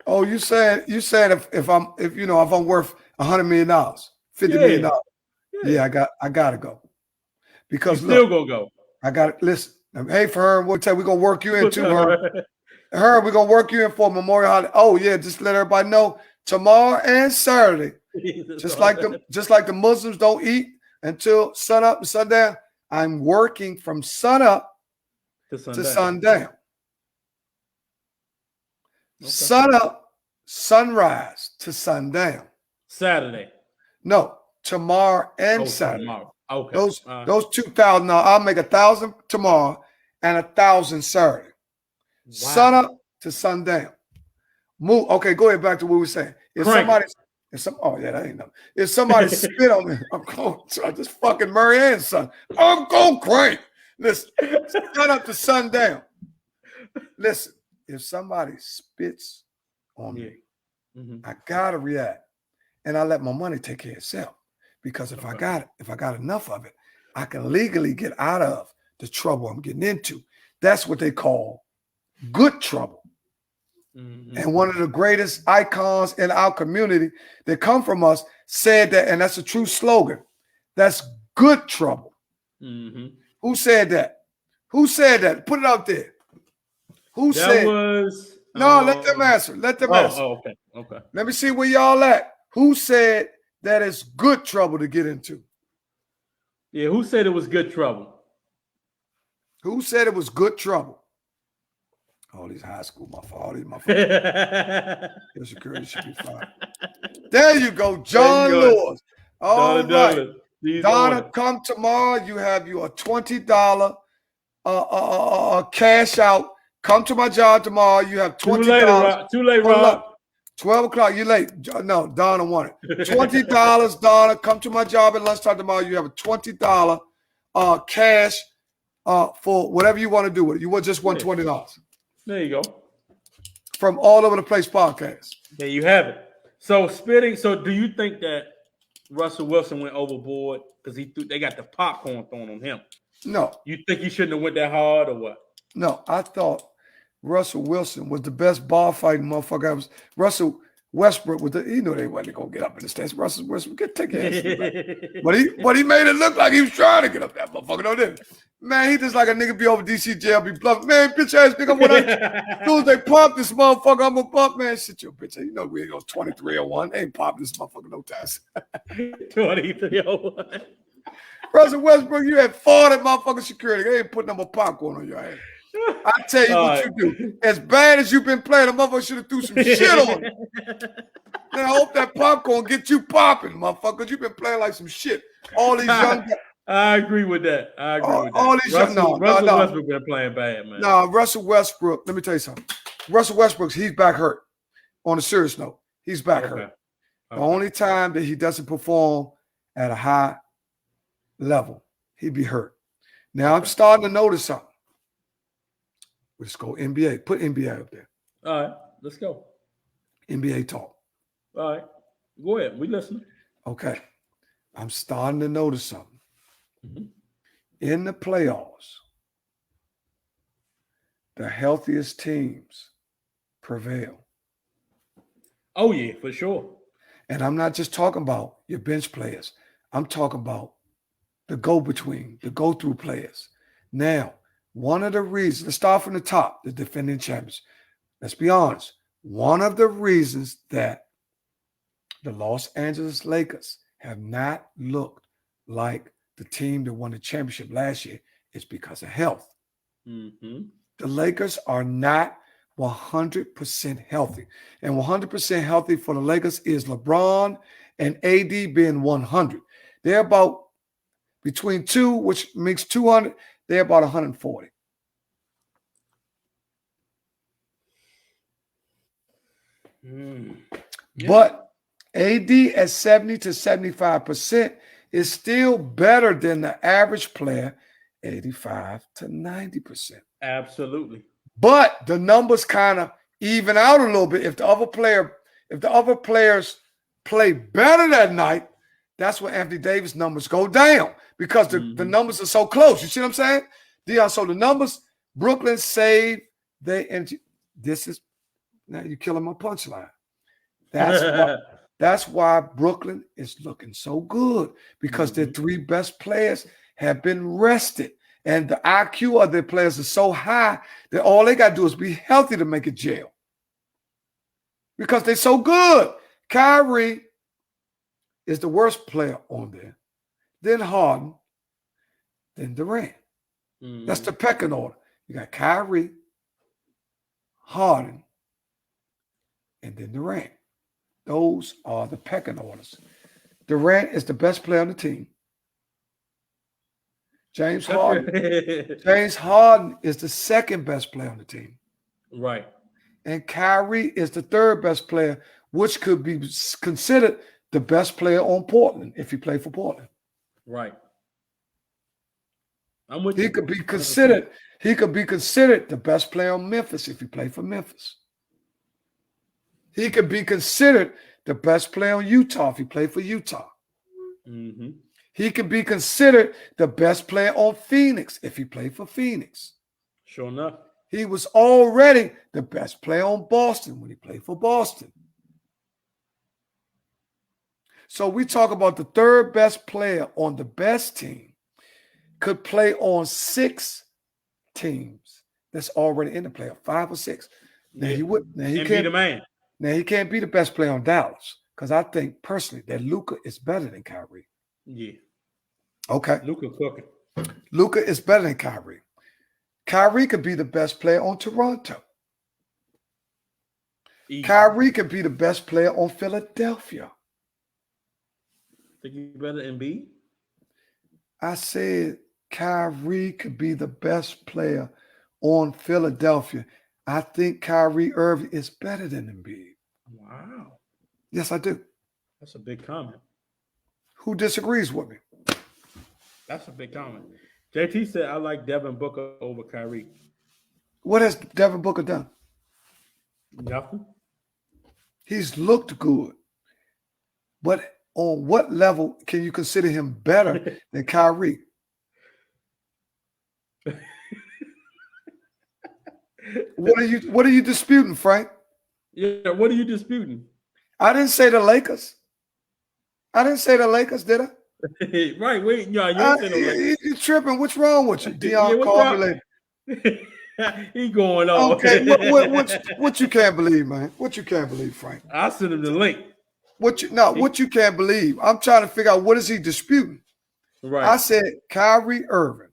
Oh, you said if I'm worth $100 million, $50 million. Yeah, I gotta go. Because you still gonna go. I gotta listen. Hey, for her, we'll tell you, we're gonna work you in too, her. We're gonna work you in for Memorial Holiday. Oh, yeah, just let everybody know tomorrow and Saturday. just like the Muslims don't eat until sun up and sundown. I'm working from sun up to sundown. Okay. Sun up, sunrise to sundown. Saturday. No, tomorrow and Saturday. Tomorrow. Okay. Those 2,000. Now I'll make 1,000 tomorrow and 1,000 Saturday. Wow. Sun up to sundown. Move. Okay, go ahead back to what we were saying. If somebody spit on me, I'm going to this fucking Murray Ann's son. I'm going crank. Listen, sun up to sundown. Listen, if somebody spits on me, I gotta react, and I let my money take care of itself. Because if I got enough of it, I can legally get out of the trouble I'm getting into. That's what they call good trouble. Mhm. And one of the greatest icons in our community that come from us said that, and that's a true slogan. That's good trouble. Mhm. Who said that? Who said that? Put it out there. Who That said? was No, let them answer. Let them answer. okay. Okay. Let me see where y'all at. Who said that it's good trouble to get into? Yeah, who said it was good trouble? Who said it was good trouble? All these high school, all these motherfuckers. Your security should be fine. There you go, John There you go. Lewis. All Donna right. Douglas, these Donna, orders. come tomorrow. You have your $20 cash out. Come to my job tomorrow. You have Too $20. late, Rob. Too late, Hold Rob. up. 12 o'clock. You late. No, Donna wanted $20. Donna, come to my job at lunchtime tomorrow. You have a $20 cash for whatever you want to do with it. You just want $20 There you go. from All Over the Place podcast. There you have it. So spitting. So do you think that Russell Wilson went overboard because they got the popcorn thrown on him? No, You think he shouldn't have went that hard or what? no. I thought Russell Wilson was the best ball fighting motherfucker. Russell Westbrook was he knew they wasn't gonna get up in the stands. Russell Westbrook, take your ass. But he made it look like he was trying to get up that motherfucker. No, didn't. Man, he just like a nigga be over DC jail, be bluffing. Man, bitch ass nigga, as soon as they pop this motherfucker, I'm gonna pop. Man, shit your bitch. You know we ain't on 2301. They ain't popping this motherfucker no time. 2301. Russell Westbrook, you had 40 motherfucking security. They ain't putting no more popcorn on your ass. I tell you what you do. As bad as you've been playing, the motherfucker should have threw some shit on you. Man, I hope that popcorn get you popping, motherfuckers. You've been playing like some shit. All these young guys. I agree with that. All these Russell no. Westbrook been playing bad, man. No, Russell Westbrook, let me tell you something. Russell Westbrook, he's back hurt. On a serious note, he's back hurt. The only time that he doesn't perform at a high level, he'd be hurt. Now I'm starting to notice something. Let's go NBA. Put NBA up there. All right, let's go. NBA talk. All right, go ahead. We listening. Okay. I'm starting to notice something. Mhm. In the playoffs, the healthiest teams prevail. Oh yeah, for sure. And I'm not just talking about your bench players. I'm talking about the go-between, the go-through players. Now, one of the reasons, let's start from the top, the defending champions. Let's be honest. One of the reasons that the Los Angeles Lakers have not looked like the team that won the championship last year is because of health. Mm-hmm. The Lakers are not 100% healthy. And 100% healthy for the Lakers is LeBron and AD being 100. They're about between two, which makes 200. They're about 140. Yeah. But AD at 70 to 75% is still better than the average player, 85 to 90%. Absolutely. But the numbers kind of even out a little bit. If the other players play better that night, that's when Anthony Davis numbers go down because the numbers are so close. You see what I'm saying? Dion, so the numbers, Brooklyn saved and this is now you're killing my punchline. That's why Brooklyn is looking so good because their three best players have been rested. And the IQ of their players is so high that all they got to do is be healthy to make it jail. Because they're so good. Kyrie is the worst player on there. Then Harden. Then Durant. That's the pecking order. You got Kyrie, Harden, and then Durant. Those are the pecking orders. Durant is the best player on the team. James Harden is the second best player on the team. Right. And Kyrie is the third best player, which could be considered the best player on Portland if he played for Portland. Right. I'm with He you. could be considered the best player on Memphis if he played for Memphis. He could be considered the best player on Utah if he played for Utah. Mm-hmm. He can be considered the best player on Phoenix if he played for Phoenix. Sure enough. He was already the best player on Boston when he played for Boston. So we talk about the third best player on the best team could play on 6 teams that's already in the playoff, 5 or 6. Now he would. Now he And can't be the man. Now he can't be the best player on Dallas because I think personally that Luka is better than Kyrie. Yeah. Okay, Luka cooking. Luka is better than Kyrie. Kyrie could be the best player on Toronto. Easy. Kyrie could be the best player on Philadelphia. Think you better than Embiid? I said Kyrie could be the best player on Philadelphia. I think Kyrie Irving is better than Embiid. Wow. Yes, I do. That's a big comment. Who disagrees with me? That's a big comment. JT said, I like Devin Booker over Kyrie. What has Devin Booker done? Nothing. He's looked good. But on what level can you consider him better than Kyrie? What are you disputing, Frank? Yeah, what are you disputing? I didn't say the Lakers. I didn't say the Lakers, did I? Right, wait, you ain't saying no Lakers. You tripping. What's wrong with you? Dion, what's call me wrong? later. He going on. Okay, what you can't believe, man? What you can't believe, Frank? I'll send him the link. What you can't believe? I'm trying to figure out what is he disputing. Right. I said Kyrie Irving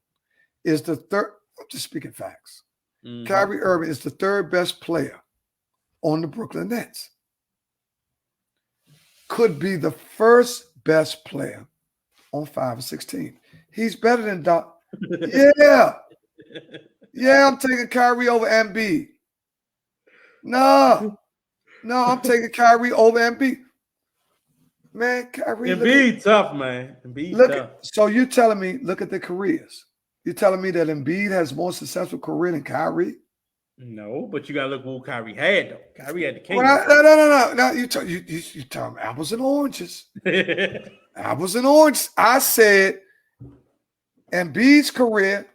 is the third. I'm just speaking facts. Mhm. Kyrie Irving is the third best player on the Brooklyn Nets. Could be the first best player on 5 or 16. He's better than Doc. Yeah. Yeah, I'm taking Kyrie over Embiid. No, I'm taking Kyrie over Embiid. Man, Kyrie. Embiid tough, man. Embiid Look tough. so you're telling me, look at the careers. You're telling me that Embiid has more successful career than Kyrie? No, but you gotta look what Kyrie had though. Kyrie had the king. Well, no. You tell me apples and oranges. Apples and oranges. I said Embiid's career,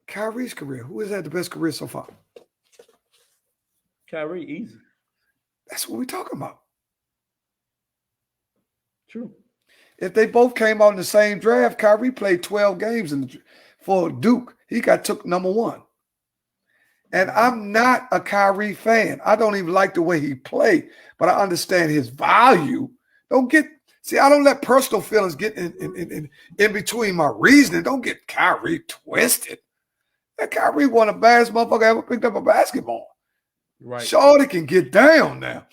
Kyrie's career. Who has had the best career so far? Kyrie, easy. That's what we're talking about. True. If they both came out in the same draft, Kyrie played 12 games for Duke. He got took number 1. And I'm not a Kyrie fan. I don't even like the way he played, but I understand his value. I don't let personal feelings get in between my reasoning. Don't get Kyrie twisted. That Kyrie won the baddest motherfucker ever picked up a basketball. Right. Shorty can get down now.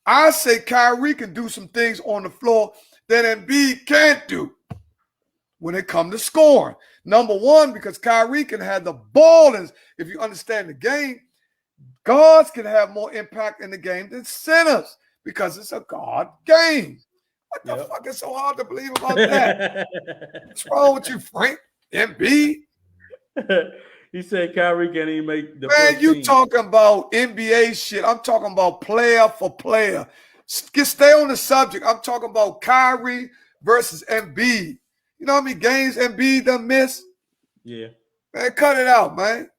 I say Kyrie can do some things on the floor that Embiid can't do when it comes to scoring. Number one, because Kyrie can have the ball, and if you understand the game, guards can have more impact in the game than centers because it's a guard game. What the fuck is so hard to believe about that? What's wrong with you, Frank? Embiid? He said Kyrie can't even make the Man, first you team. talking about NBA shit. I'm talking about player for player. Stay on the subject. I'm talking about Kyrie versus Embiid. You know how many games Embiid done missed? Yeah. Man, cut it out, man.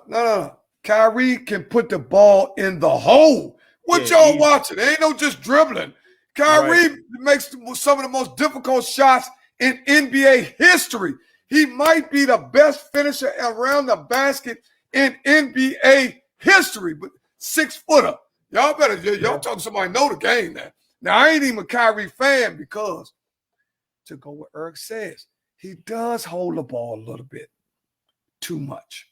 No. Kyrie can put the ball in the hole. What y'all watching? Ain't no just dribbling. Kyrie makes some of the most difficult shots in NBA history. He might be the best finisher around the basket in NBA history, but 6-footer. Y'all talking to somebody know the game now. Now, I ain't even a Kyrie fan because, to go what Eric says, he does hold the ball a little bit too much.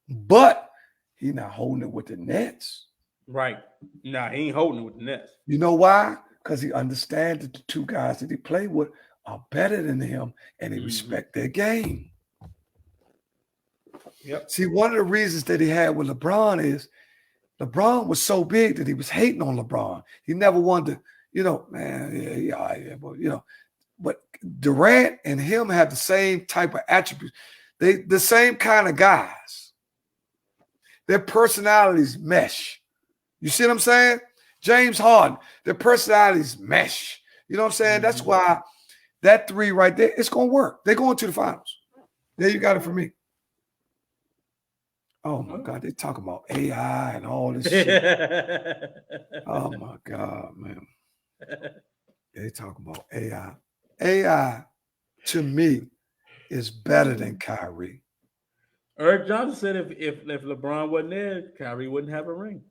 But he's not holding it with the Nets. Right. Nah, he ain't holding it with the Nets. You know why? Because he understands that the two guys that he played with are better than him and he respect their game. Yep. See, one of the reasons that he had with LeBron is LeBron was so big that he was hating on LeBron. He never wanted to, but Durant and him have the same type of attributes. The same kind of guys. Their personalities mesh. You see what I'm saying? James Harden, their personalities mesh. You know what I'm saying? That's why that three right there, it's going to work. They're going to the finals. There you got it for me. Oh, my God. They talk about AI and all this shit. Oh, my God, man. They talk about AI. AI, to me, is better than Kyrie. Eric Johnson said if LeBron wasn't there, Kyrie wouldn't have a ring.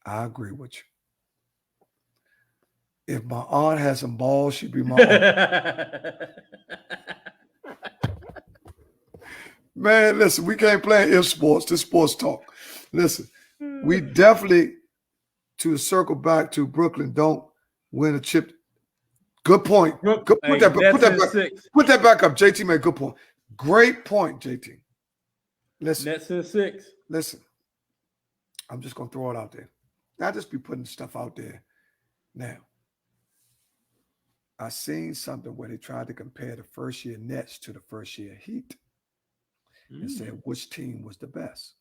I agree with you. If my aunt has some balls, she'd be my aunt. Man, listen, we can't play if sports. This sports talk. Listen, we definitely, to circle back to Brooklyn, don't win a chip. Good point. Good, put that back up. JT made a good point. Great point, JT. Listen. Nets in 6. Listen. I'm just going to throw it out there. I'll just be putting stuff out there. Now, I seen something where they tried to compare the first year Nets to the first year Heat and said which team was the best.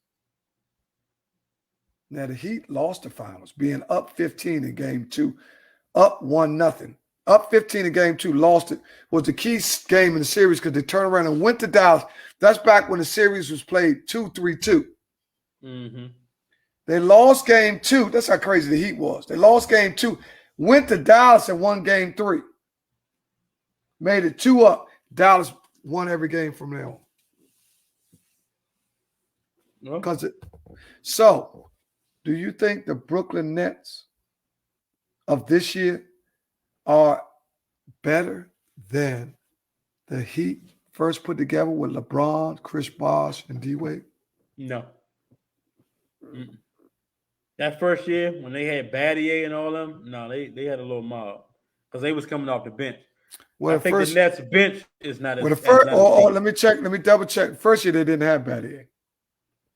Now, the Heat lost the finals, being up 15 in game 2, up 1-0. Up 15 in game 2, lost it, was the key game in the series because they turned around and went to Dallas. That's back when the series was played 2-3-2. Mm-hmm. They lost game 2. That's how crazy the Heat was. They lost game 2, went to Dallas and won game 3. Made it 2 up. Dallas won every game from there on. So, do you think the Brooklyn Nets of this year are better than the Heat first put together with LeBron, Chris Bosh, and D-Wade? No. Mm-mm. That first year when they had Battier and all them, no, they had a little mob because they was coming off the bench. Well, I think the Nets bench is not as. Well, the first, let me check. Let me double check. First year they didn't have Battier.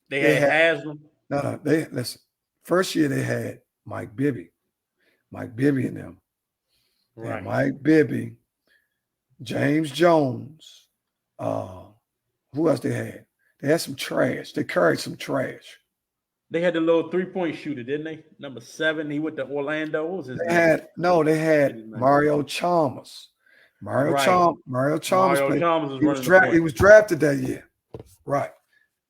They had Haslam. No. They listen. First year they had Mike Bibby and them. Right. Mike Bibby, James Jones. Who else they had? They had some trash. They carried some trash. They had the little 3-point shooter, didn't they? Number 7. He went to Orlando. What was his name? They had Mario Chalmers. Mario Chalmers. He was drafted that year. Right.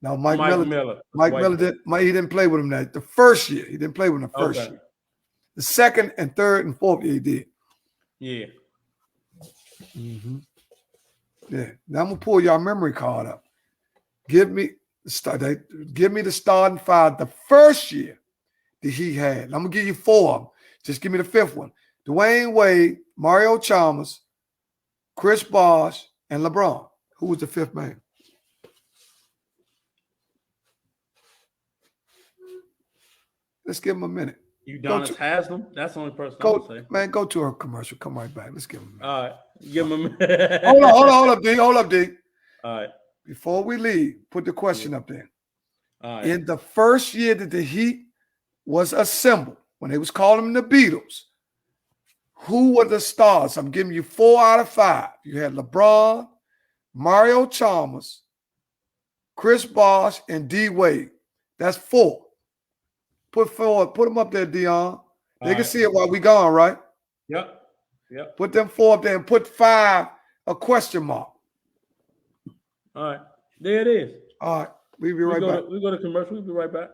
Now Mike Miller. He didn't play with him the first year. He didn't play with him the first year. The second and third and fourth year he did. Yeah. Mm-hmm. Yeah. Now I'm gonna pull y'all memory card up. Give me the starting 5 the first year that he had. I'm gonna give you 4 of them. Just give me the 5th one. Dwayne Wade, Mario Chalmers, Chris Bosh, and LeBron. Who was the 5th man? Let's give him a minute. Udonis Haslam? That's the only person I would say. Man, go to a commercial. Come right back. Let's give him a minute. All right. Give him a minute. Hold up, D. All right. Before we leave, put the question up there. All right. In the first year that the Heat was assembled, when they was calling them the Beatles, who were the stars? I'm giving you 4 out of 5. You had LeBron, Mario Chalmers, Chris Bosh, and D-Wade. That's 4. Put them up there, Dion. They can see it while we gone, right? Yep. Put them 4 up there and put 5 a question mark. All right. There it is. All right. We'll be right back. We go to commercial. We'll be right back.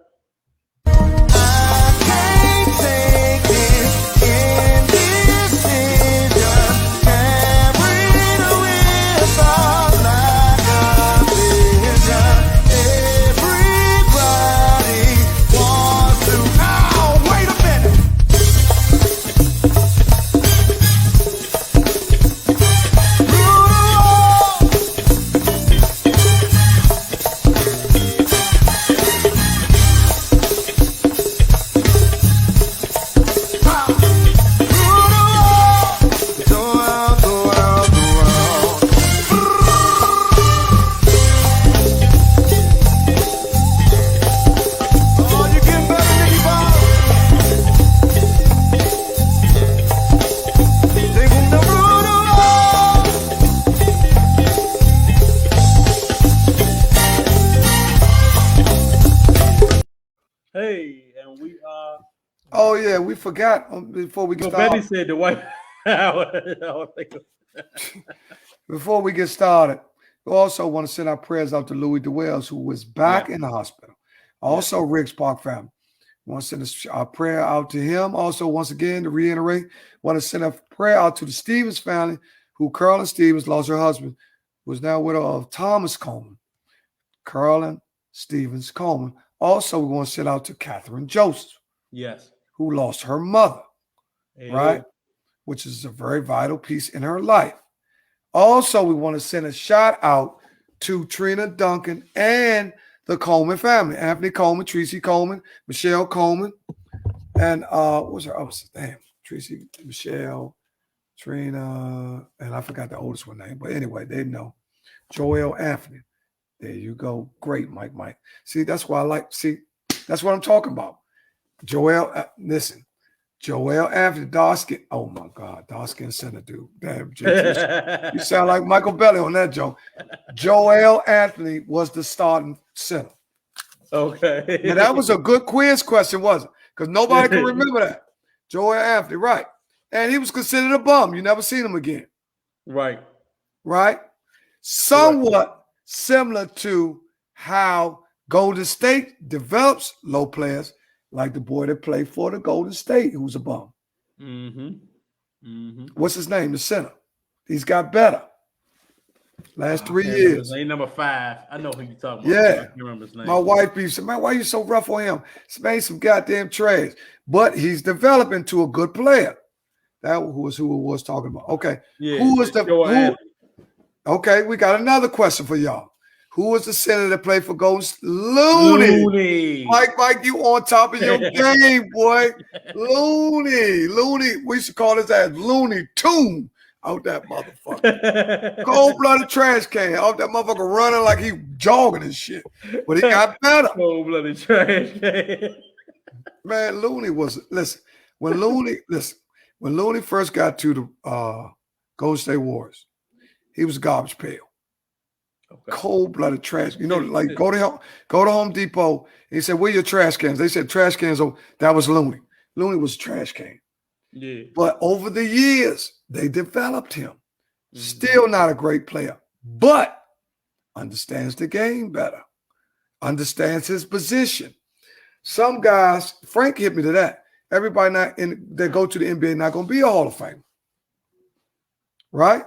Oh yeah, we forgot before we get So Betty started. said the White House. Before we get started, we also want to send our prayers out to Louis DeWells, who was back in the hospital. Also, Riggs Park family. We want to send our prayer out to him. Also, once again, to reiterate, want to send a prayer out to the Stevens family, who Carolyn Stevens lost her husband, who is now widow of Thomas Coleman. Carolyn Stevens Coleman. Also, we want to send out to Catherine Joseph, Yes. who lost her mother, Hey, right? Which is a very vital piece in her life. Also, we want to send a shout out to Trina Duncan and the Coleman family. Anthony Coleman, Tracy Coleman, Michelle Coleman, and what's her other name? Tracy, Michelle, Trina, and I forgot the oldest one name. But anyway, they know. Joel Anthony. There you go. Great, Mike. See, that's why I like, that's what I'm talking about. Joel, listen. Joel Anthony, Darskin. Oh my God, Darskin Center, dude. Damn, you sound like Michael Belly on that joke. Joel Anthony was the starting center. Okay. Now that was a good quiz question, wasn't it? Because nobody can remember that. Joel Anthony, right? And he was considered a bum. You never seen him again, Right. right? Somewhat similar to how Golden State develops low players, like the boy that played for the Golden State, who's a bum. What's his name? The center. He's got better. Last 3 years. Ain't number 5. I know who you talking about. Yeah. I can't remember his name. My wife be said, man, why you so rough on him? This man's some goddamn trash. But he's developing to a good player. That was who it was talking about. Okay. Yeah. Who was the Joel Anthony. Okay, we got another question for y'all. Who was the center that played for Golden State? Looney. Mike, you on top of your game, boy. Looney. We used to call his ass Looney Tune out that motherfucker. Cold-blooded trash can. Out that motherfucker running like he jogging and shit. But he got better. Cold-blooded trash can. Man, Looney was, when Looney first got to the Golden State Warriors, he was garbage pail. Okay. Cold-blooded trash. You know, like go to Home Depot. He said, where your trash cans? They said trash cans. Oh, that was Looney. Looney was a trash can. Yeah. But over the years, they developed him. Still not a great player, but understands the game better. Understands his position. Some guys, Frank hit me to that. Everybody that go to the NBA not going to be a Hall of Famer. Right?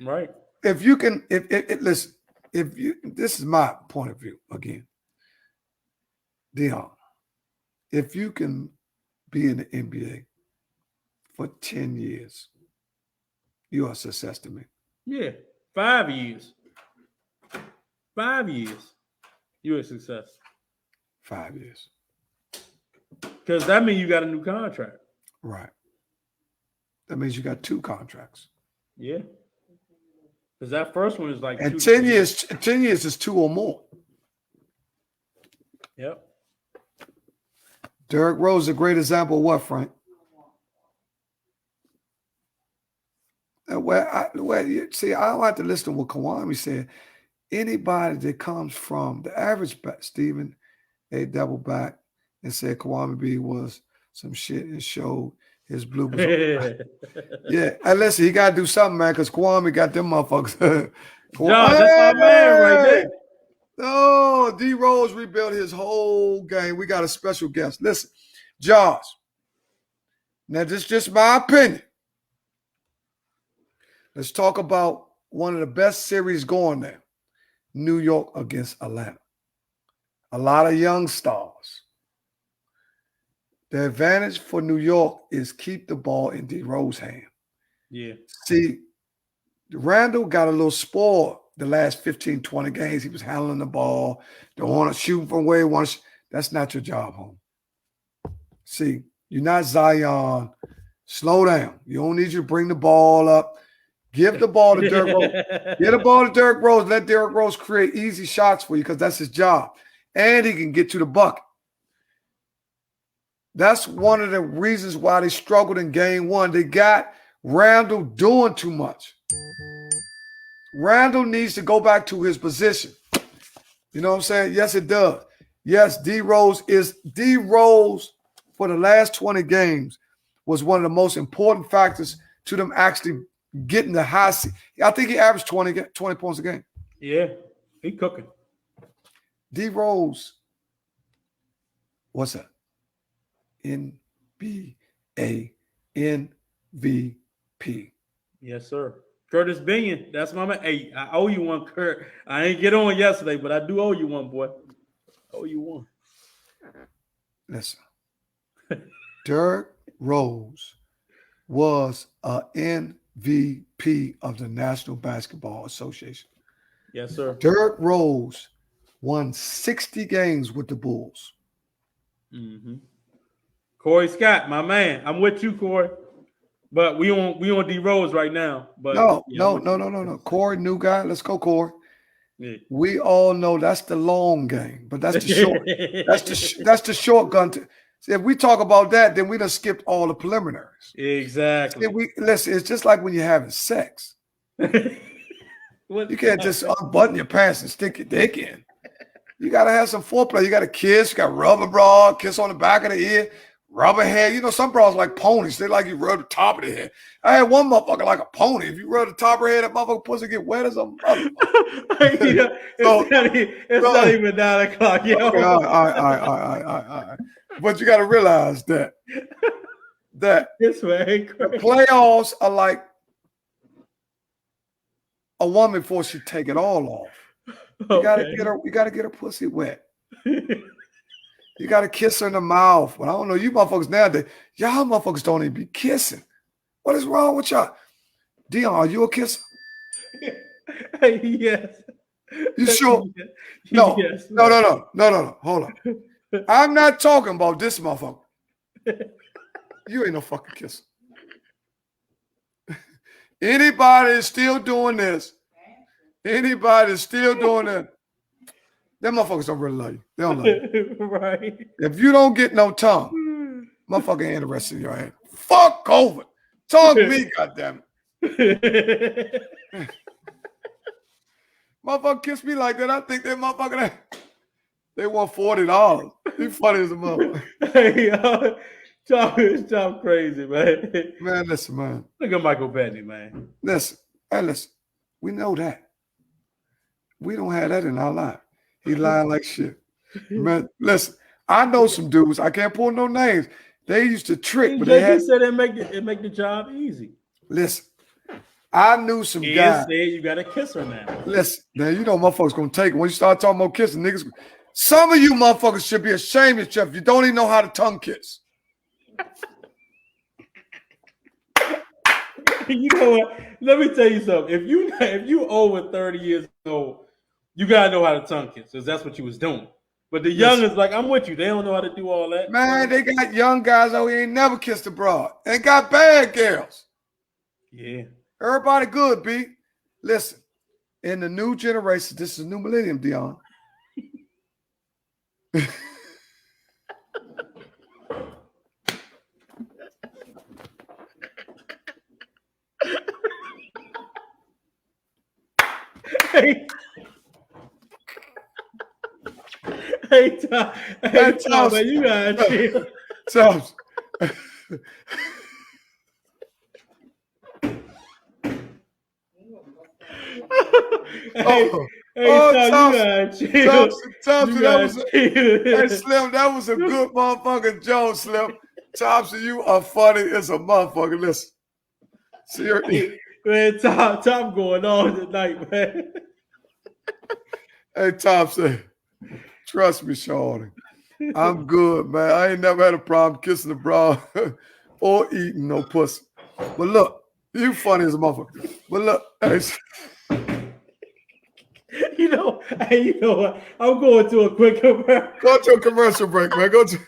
Right. If you can, listen, this is my point of view again, Dion, if you can be in the NBA for 10 years, you are a success to me. Yeah. 5 years. 5 years. You're a success. 5 years. Because that means you got a new contract. Right. That means you got 2 contracts. Yeah. Because that first one is like And 2 10 years is 2 or more. Yep. Derrick Rose is a great example of what, Frank? I don't have to listen to what Kawhi said. Anybody that comes from the average Stephen A. double back and said Kawhi B was some shit and showed his bloopers. Yeah. And listen, he got to do something, man, because Kwame got them motherfuckers. Josh, that's my man right there. Oh, D Rose rebuilt his whole game. We got a special guest. Listen, Josh. Now, this is just my opinion. Let's talk about one of the best series going there. New York against Atlanta. A lot of young stars. The advantage for New York is keep the ball in D Rose's hand. Yeah. See, Randall got a little spoiled the last 15, 20 games. He was handling the ball. Don't want to shoot from where he wants. That's not your job, home. See, you're not Zion. Slow down. You don't need you to bring the ball up. Give the ball to Derrick Rose. Get the ball to Derrick Rose. Let Derrick Rose create easy shots for you because that's his job. And he can get to the bucket. That's one of the reasons why they struggled in game 1. They got Randall doing too much. Randall needs to go back to his position. You know what I'm saying? Yes, it does. Yes, D Rose for the last 20 games was one of the most important factors to them actually getting the high seed. I think he averaged 20 points a game. Yeah, he cooking. D Rose, what's that? NBA MVP. Yes, sir. Curtis Binion, that's my man. Hey, I owe you one, Kurt. I ain't get on yesterday, but I do owe you one, boy. I owe you one. Listen, Derrick Rose was a MVP of the National Basketball Association. Yes, sir. Derrick Rose won 60 games with the Bulls. Mm-hmm. Corey Scott, my man. I'm with you, Corey. But we on D Rose right now. But no. Corey, new guy. Let's go, Corey. Yeah. We all know that's the long game, but that's the short. that's the short gun. See, if we talk about that, then we done skipped all the preliminaries. Exactly. Listen, it's just like when you're having sex. You can't just unbutton your pants and stick your dick in. You got to have some foreplay. You got to kiss. You got rubber bra, kiss on the back of the ear, rubber hair. You know, some bras like ponies. They like you rub the top of the head. I had one motherfucker like a pony. If you rub the top of her head, that motherfucker pussy get wet as a motherfucker. It's not even 9 o'clock, yo. Okay, all right. But you got to realize that this way the playoffs are like a woman before she take it all off. You gotta get her pussy wet. You gotta kiss her in the mouth. But I don't know, you motherfuckers nowadays, y'all motherfuckers don't even be kissing. What is wrong with y'all? Dion, are you a kisser? Yes. You sure? No. Yes. No. Hold on. I'm not talking about this motherfucker. You ain't no fucking kisser. Anybody is still doing this. Anybody is still doing that. Them motherfuckers don't really love you. They don't love you. Right. If you don't get no tongue, motherfucker ain't interested in your hand. Fuck COVID. Talk to me, goddammit. Motherfucker kiss me like that. I think that motherfucker, they want $40. He funny as a motherfucker. Hey, Tom crazy, man. Man, listen, man. Look at Michael Bettany, man. Listen. We know that. We don't have that in our life. He lying like shit. Man, listen. I know some dudes. I can't pull no names. They used to trick, but they said it make the job easy. Listen. I knew some guys. You got to kiss her now. Listen, now you know motherfuckers gonna take it. When you start talking about kissing, niggas, some of you motherfuckers should be ashamed of yourself. You don't even know how to tongue kiss. You know what? Let me tell you something. If you over 30 years old, you gotta know how to tongue kiss, because that's what you was doing. But the youngins, like, I'm with you. They don't know how to do all that. Man, they got young guys out here ain't never kissed a broad. They got bad girls. Yeah. Everybody good, B. Listen, in the new generation, this is a new millennium, Dion. Hey, Tom, man, you gotta chill. Toms. Tom, Hey, Slim, that was a good motherfucking joke, Slim. Thompson, you are funny as a motherfucker. Listen. Seriously. Man, Tom going on tonight, man. Hey, Thompson, trust me, Shorty. I'm good, man. I ain't never had a problem kissing a bra or eating no pussy. But look, you funny as a motherfucker. But look, hey, you know what? I'm going to a quick commercial. Go to a commercial break, man. Go to.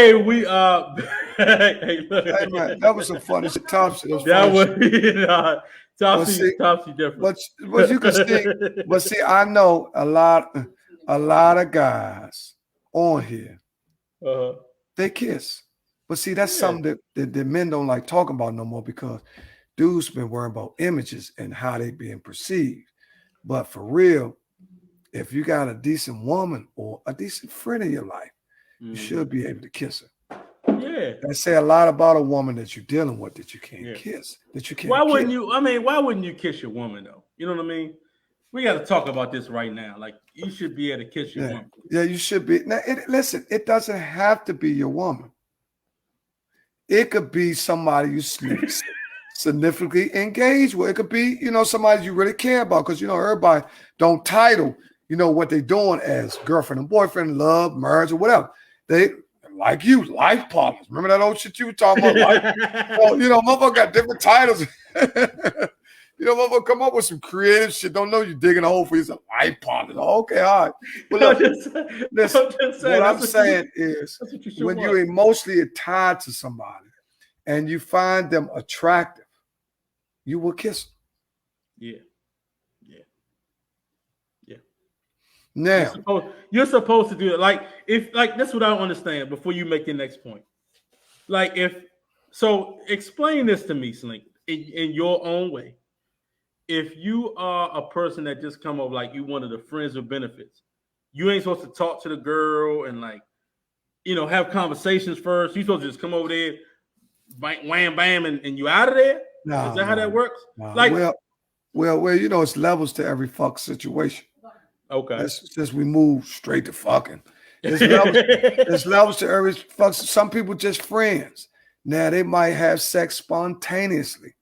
Hey, we hey, look. Hey man, that was some funny shit. Topsy, that was That funny was shit. see- Topsy different. But you can see, but see, I know a lot of guys on here, Uh-huh. they kiss. But see, that's something that men don't like talking about no more because dudes been worrying about images and how they being perceived. But for real, if you got a decent woman or a decent friend in your life, you should be able to kiss her. Yeah. That say a lot about a woman that you're dealing with that you can't Yeah. kiss. That you can't. Why wouldn't kiss. you? I mean, why wouldn't you kiss your woman though? You know what I mean? We got to talk about this right now. Like, you should be able to kiss your woman. Yeah, you should be. Now, listen, it doesn't have to be your woman. It could be somebody you significantly engaged with. It could be, somebody you really care about because, everybody don't title, what they're doing as girlfriend and boyfriend, love, marriage, or whatever. They, like you, life partners. Remember that old shit you were talking about? Motherfucker got different titles. Motherfucker come up with some creative shit. Don't know you digging a hole for yourself. Life partners. Okay, all right. Well, look, listen, what I'm saying is when you're emotionally tied to somebody and you find them attractive, you will kiss them. Yeah. Now you're supposed to do it. Like, that's what I don't understand before you make your next point. Like, explain this to me, Slink, in your own way. If you are a person that just come up like you one of the friends with benefits, you ain't supposed to talk to the girl and have conversations first. You supposed to just come over there, wham bam, and you out of there. No, is that how that works? No. Like, well, it's levels to every fuck situation. Okay. Since we move straight to fucking, there's levels to every fuck. Some people just friends. Now they might have sex spontaneously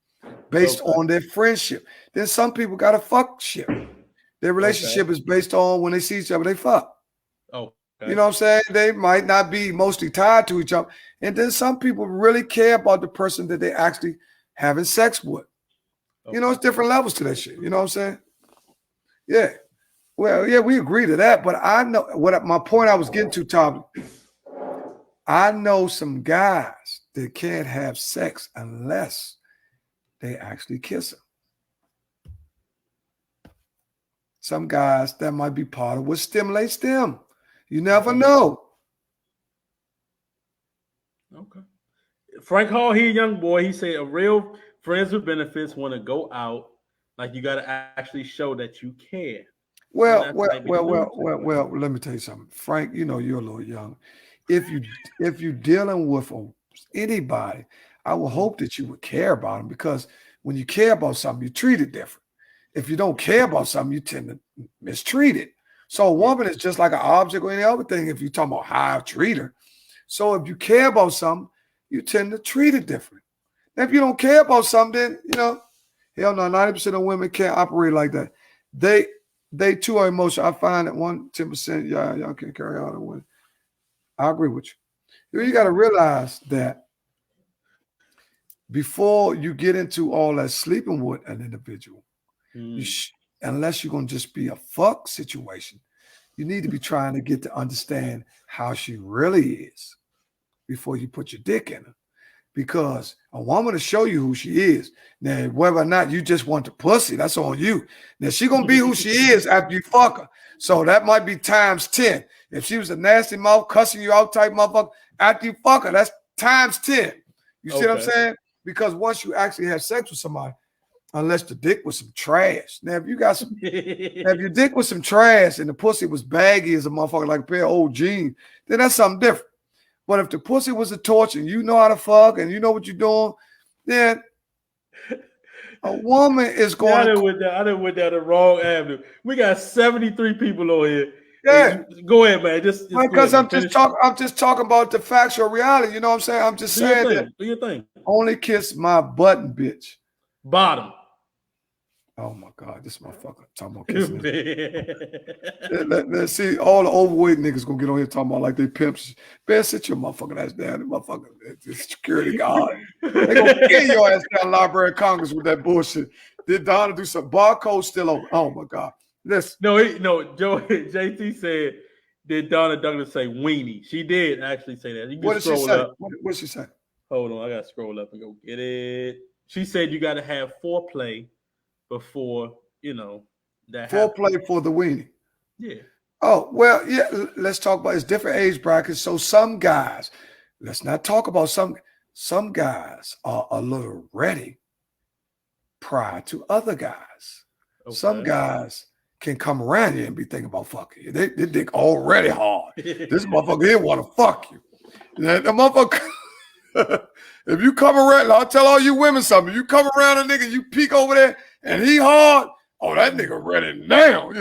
based on their friendship. Then some people got a fuck ship. Their relationship is based on when they see each other, they fuck. Oh, okay. You know what I'm saying? They might not be mostly tied to each other. And then some people really care about the person that they actually having sex with. Okay. It's different levels to that shit. You know what I'm saying? Yeah. Well, yeah, we agree to that. But I know my point I was getting to, Tom. I know some guys that can't have sex unless they actually kiss them. Some guys, that might be part of what stimulates them. You never know. Okay. Frank Hall, he a young boy. He said a real friends with benefits want to go out. Like, you got to actually show that you care. Well, let me tell you something. Frank, you're a little young. If you're dealing with anybody, I would hope that you would care about them, because when you care about something, you treat it different. If you don't care about something, you tend to mistreat it. So a woman is just like an object or any other thing if you're talking about how I treat her. So if you care about something, you tend to treat it different. Now, if you don't care about something, then, hell no, 90% of women can't operate like that. They too are emotional. I find that 10%, y'all can carry on and win. I agree with you. You got to realize that before you get into all that sleeping with an individual, unless you're going to just be a fuck situation, you need to be trying to get to understand how she really is before you put your dick in her. Because a woman will show you who she is. Now, whether or not you just want the pussy, that's on you. Now, she going to be who she is after you fuck her. So that might be times 10. If she was a nasty mouth, cussing you out type motherfucker, after you fuck her, that's times 10. You see what I'm saying? Because once you actually have sex with somebody, unless the dick was some trash. Now, if your dick was some trash and the pussy was baggy as a motherfucker, like a pair of old jeans, then that's something different. But if the pussy was a torch and you know how to fuck and you know what you're doing, then a woman is going I done went down the wrong avenue. We got 73 people on here. Yeah. Go ahead, man. Just because I'm just talking about the factual reality. You know what I'm saying? I'm just saying that. Do your thing. Only kiss my button, bitch. Bottom. Oh my God, this motherfucker talking about kissing. Let's see, all the overweight niggas gonna get on here talking about like they pimps. Man, sit your motherfucking ass down. The motherfucker, the security guard. They gonna kill your ass down Library of Congress with that bullshit. Did Donna do some barcode still over? Oh my God. Listen. No, Joe JT said did Donna Douglas say weenie? She did actually say that. You can What did she scroll say? up. What did she say? Hold on, I gotta scroll up and go get it. She said you got to have foreplay before that happens. Foreplay for the weenie. Yeah. Oh, well, yeah, let's talk about it's different age brackets. So some guys, let's not talk about some guys are a little ready prior to other guys. Okay. Some guys can come around you and be thinking about fucking you. They think already hard. This motherfucker here want to fuck you. The motherfucker, if you come around, I'll tell all you women something. You come around a nigga, you peek over there and he hard, oh, that nigga ready now.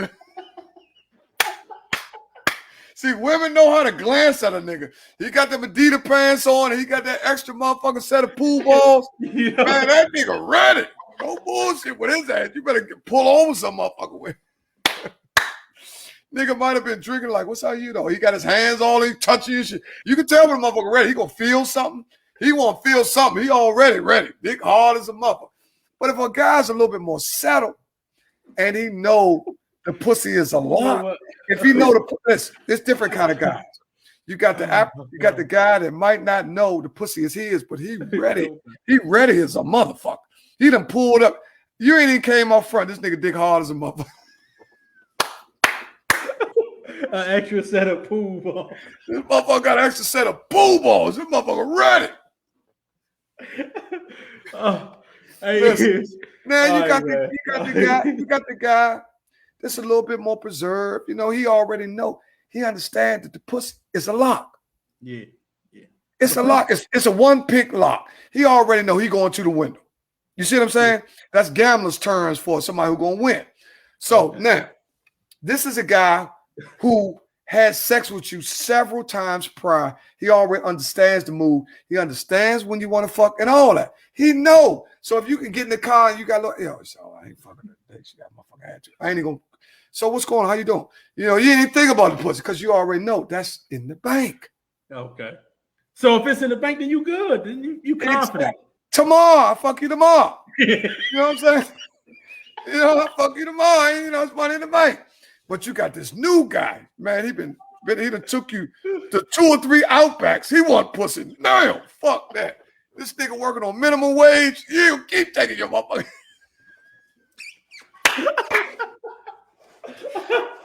See, women know how to glance at a nigga. He got them Adidas pants on, and he got that extra motherfucking set of pool balls. Man, that nigga ready. No bullshit with his ass. You better pull over some motherfucker with. Nigga might have been drinking like, what's how you though? He got his hands all in, touching and shit. You can tell when the motherfucker ready. He gonna feel something. He want to feel something. He already ready. Dick hard as a motherfucker. But if a guy's a little bit more settled and he know the pussy is a lot, if he know it's different kind of guys. You got the guy that might not know the pussy is his, but he ready. He ready as a motherfucker. He done pulled up. You ain't even came up front. This nigga dick hard as a motherfucker. An extra set of pool balls. This motherfucker got an extra set of pool balls. This motherfucker ready. Hey, listen, man, you got the guy that's a little bit more preserved. You know, he already know. He understands that the pussy is a lock. Yeah. It's a lock. It's a one pick lock. He already know he going to the window. You see what I'm saying? That's gambler's terms for somebody who gonna win. So now, this is a guy who had sex with you several times prior. He already understands the move. He understands when you want to fuck and all that. He know. So if you can get in the car and you got I ain't fucking that day. She got my fucking attitude. I ain't even gonna. So what's going on? How you doing? You ain't even think about the pussy because you already know that's in the bank. Okay. So if it's in the bank, then you good. Then you confident. Exactly. Tomorrow, I'll fuck you tomorrow. You know what I'm saying? I'll fuck you tomorrow. It's money in the bank. But you got this new guy, man. He done took you to 2 or 3 Outbacks. He want pussy. No, fuck that. This nigga working on minimum wage. You keep taking your motherfucker.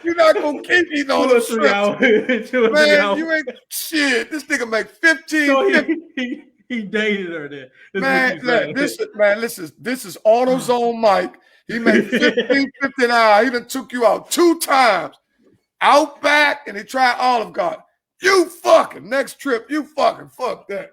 You're not gonna keep eating all those strips. Man, you ain't shit. This nigga make 15. So he dated her then. This is AutoZone Mike. He made 15.50 an hour. He done took you out 2 times. Outback, and he tried Olive Garden. You fucking next trip. You fucking fuck that.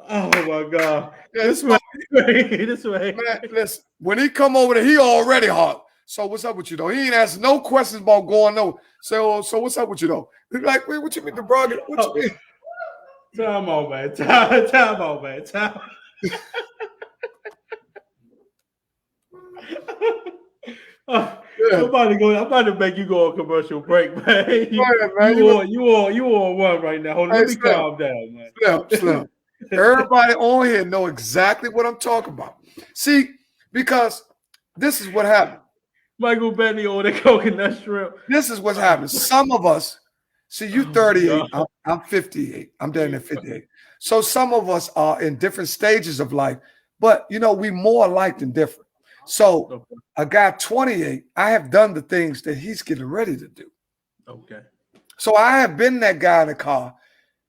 Oh my God. Yeah, this way. Man, listen, when he come over there, he already hot. So what's up with you though? He ain't asking no questions about going over. So what's up with you though? He's like, wait, what you mean the broad? What you mean? Time out, man. Time out, man. Time. I'm about to make you go on commercial break, man. You on one right now. Hold on, let me calm down, man. Slim. Everybody on here know exactly what I'm talking about. See, because this is what happened. Michael Bentley on the coconut shrimp. This is what's happening. Some of us, see, you 38, I'm 58. I'm down at 58. So some of us are in different stages of life, but we more alike than different. So a guy 28, I have done the things that he's getting ready to do. Okay. So I have been that guy in the car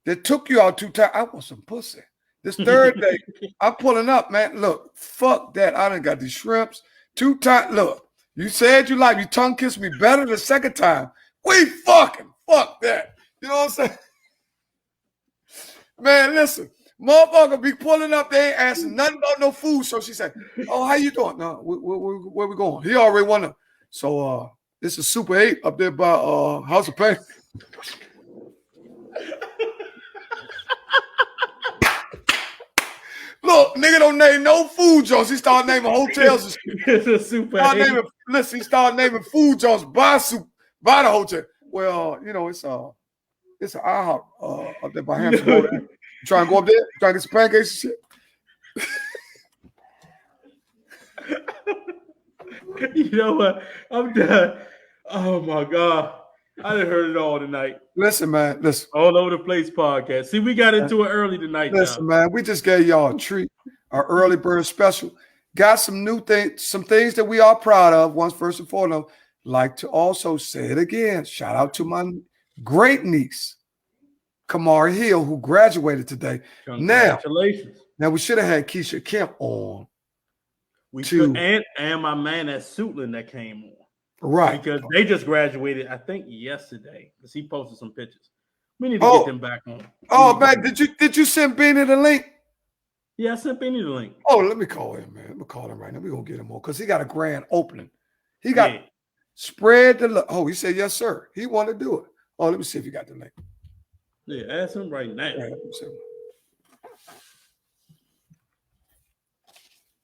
that took you out 2 times. I want some pussy. This third day, I'm pulling up, man. Look, fuck that. I done got these shrimps 2 times. Look, you said you tongue kissed me better the second time. We fucking fuck that. You know what I'm saying? Man, listen. Motherfucker be pulling up, they ain't asking nothing about no food. So she said, oh, how you doing? No, where we going? He already won them. So this is Super 8 up there by House of Pain. Look, nigga don't name no food joints. He started naming hotels and shit. It's a Super 8. He started naming food joints by the hotel. Well, it's an IHOP up there by Hampton Road. You trying to go up there? Trying to get some pancakes and shit? You know what? I'm done. Oh my God. I done heard it all tonight. Listen, man. Listen. All over the place podcast. See, we got into it early tonight. Listen, man. We just gave y'all a treat. Our early bird special. Got some new things, some things that we are proud of. Once, first and foremost, like to also say it again. Shout out to my great niece, Kamari Hill, who graduated today. Congratulations. Now we should have had Keisha Kemp on. We should, and my man at Suitland that came on. Right. Because they just graduated, I think, yesterday. Because he posted some pictures. We need to get them back on. Oh, man, did you send Benny the link? Yeah, I sent Benny the link. Oh, let me call him, man. Let me call him right now. We're going to get him on because he got a grand opening. He got spread the love. Oh, he said, yes, sir. He wanted to do it. Oh, let me see if you got the link. Yeah, ask him right now. Yeah,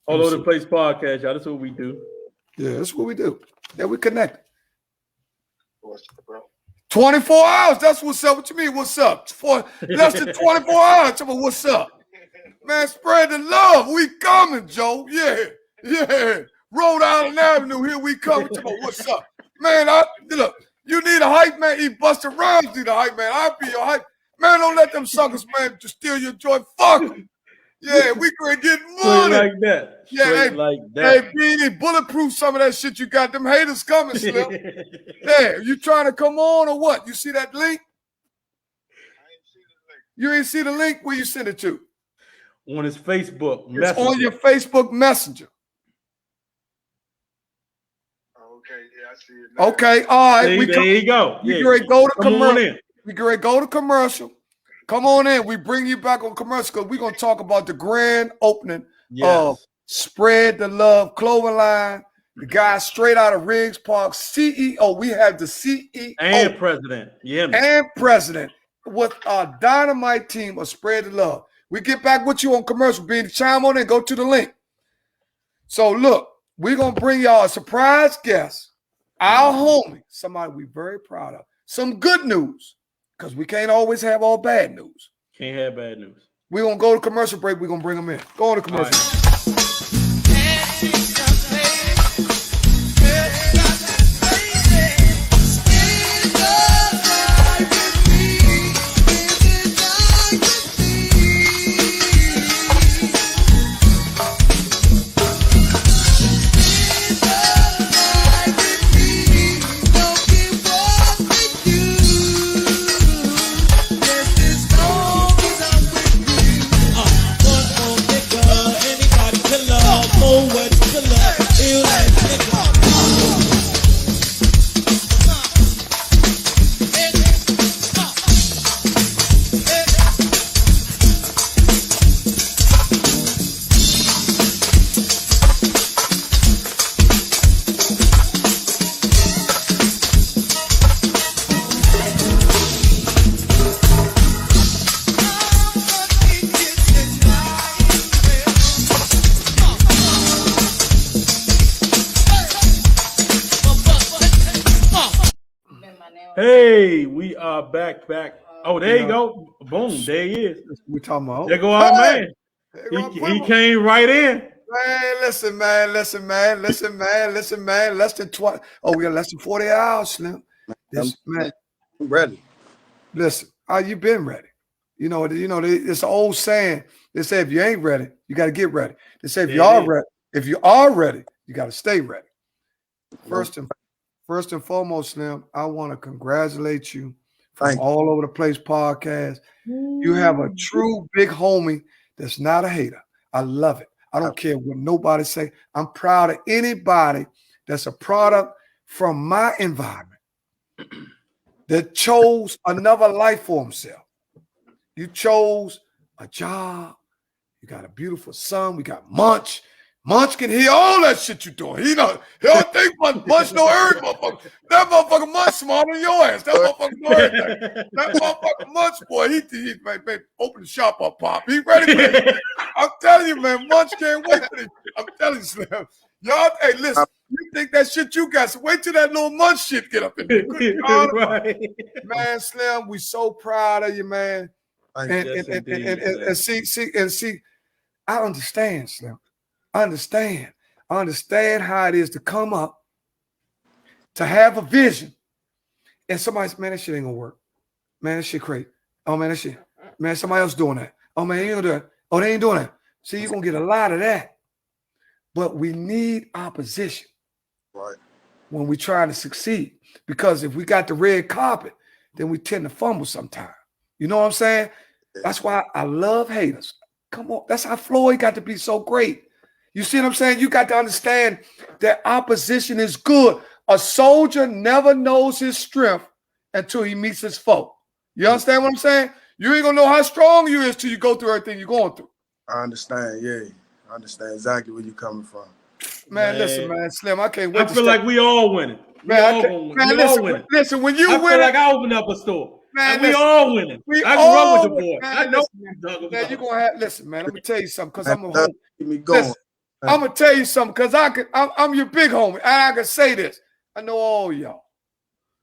All over the place podcast, y'all. That's what we do. Yeah, that's what we do. Yeah, we connect. 24 hours. That's what's up. What you mean, what's up? For less than 24 hours. What's up? Man, spread the love. We coming, Joe. Yeah. Rhode Island Avenue, here we come. What's up? Man, look, you need a hype, man. Busta Rhymes need a hype, man. I'll be your hype. Man, don't let them suckers, man, to steal your joy. Fuck them. Yeah, we gonna get money. Like that. Yeah, like that. Hey, Beanie, bulletproof some of that shit you got. Them haters coming, Slim. Yeah, you trying to come on or what? You see that link? You ain't see the link? Where you send it to? On his Facebook It's Messenger. on your Facebook Messenger. Okay, yeah, I see it now. Okay, all right. See, there you go. We ready to go to Come on commercial. in. We ready to go to commercial. Come on in. We bring you back on commercial because we're going to talk about the grand opening of Spread the Love clothing line. The guy straight out of Riggs Park, CEO. We have the CEO and president. Yeah, man. and president with our dynamite team of Spread the Love. We get back with you on commercial. Being chime on in, go to the link. So look, we're going to bring y'all a surprise guest, our homie, somebody we're very proud of. Some good news, because we can't always have all bad news. Can't have bad news. We're going to go to commercial break. We're going to bring them in. Go on to commercial. Hey, we are back. Oh, there you go. Boom, there he is. We talking about. There go our man. He came right in. Man, listen, man. Less than 20. Oh, we got less than 40 hours, Slim. Man, I'm ready. listen, how you been ready? You know, it's an old saying. They say if you ain't ready, you got to get ready. They say if you are ready, you got to stay ready. First and foremost, Slim, I want to congratulate you from All Over the Place podcast. You have a true big homie that's not a hater. I love it. I don't care what nobody say. I'm proud of anybody that's a product from my environment that chose another life for himself. You chose a job. You got a beautiful son. We got Munch. Munch can hear all that shit you doing. He don't think Munch know every motherfucker. That motherfucker Munch smarter than your ass. That motherfucker know everything. That motherfucker Munch, boy, he man, open the shop up, Pop. He ready for it. I'm telling you, man, Munch can't wait for this. I'm telling you, Slim. Y'all, hey, listen, you think that shit you got, so wait till that little Munch shit get up in there. Right. Man, Slim, we so proud of you, man. And see, I understand, Slim. I understand how it is to come up, to have a vision, And somebody's, man, that shit ain't gonna work. Man, that shit crazy. Oh man, that shit. Man, somebody else doing that. Oh man, you ain't gonna do that. Oh, they ain't doing that. See, you're gonna get a lot of that. But we need opposition Right. when we try to succeed. Because if we got the red carpet, then we tend to fumble sometimes. You know what I'm saying? That's why I love haters. Come on, that's how Floyd got to be so great. You see what I'm saying? You got to understand that opposition is good. A soldier never knows his strength until he meets his foe. You understand what I'm saying? You ain't gonna know how strong you is till you go through everything you're going through. I understand. Yeah, I understand exactly where you're coming from. Man, listen, man, Slim, I can't wait. I feel like we all winning. Man, listen, when you I win, feel like I opened up a store. Man, we all winning. I grew up with the boy. I know man, you gonna have. Listen, man, let me tell you something, because I'm a homie. Keep me going. Listen, I'm gonna tell you something, because I'm your big homie, and I can say this. I know all y'all,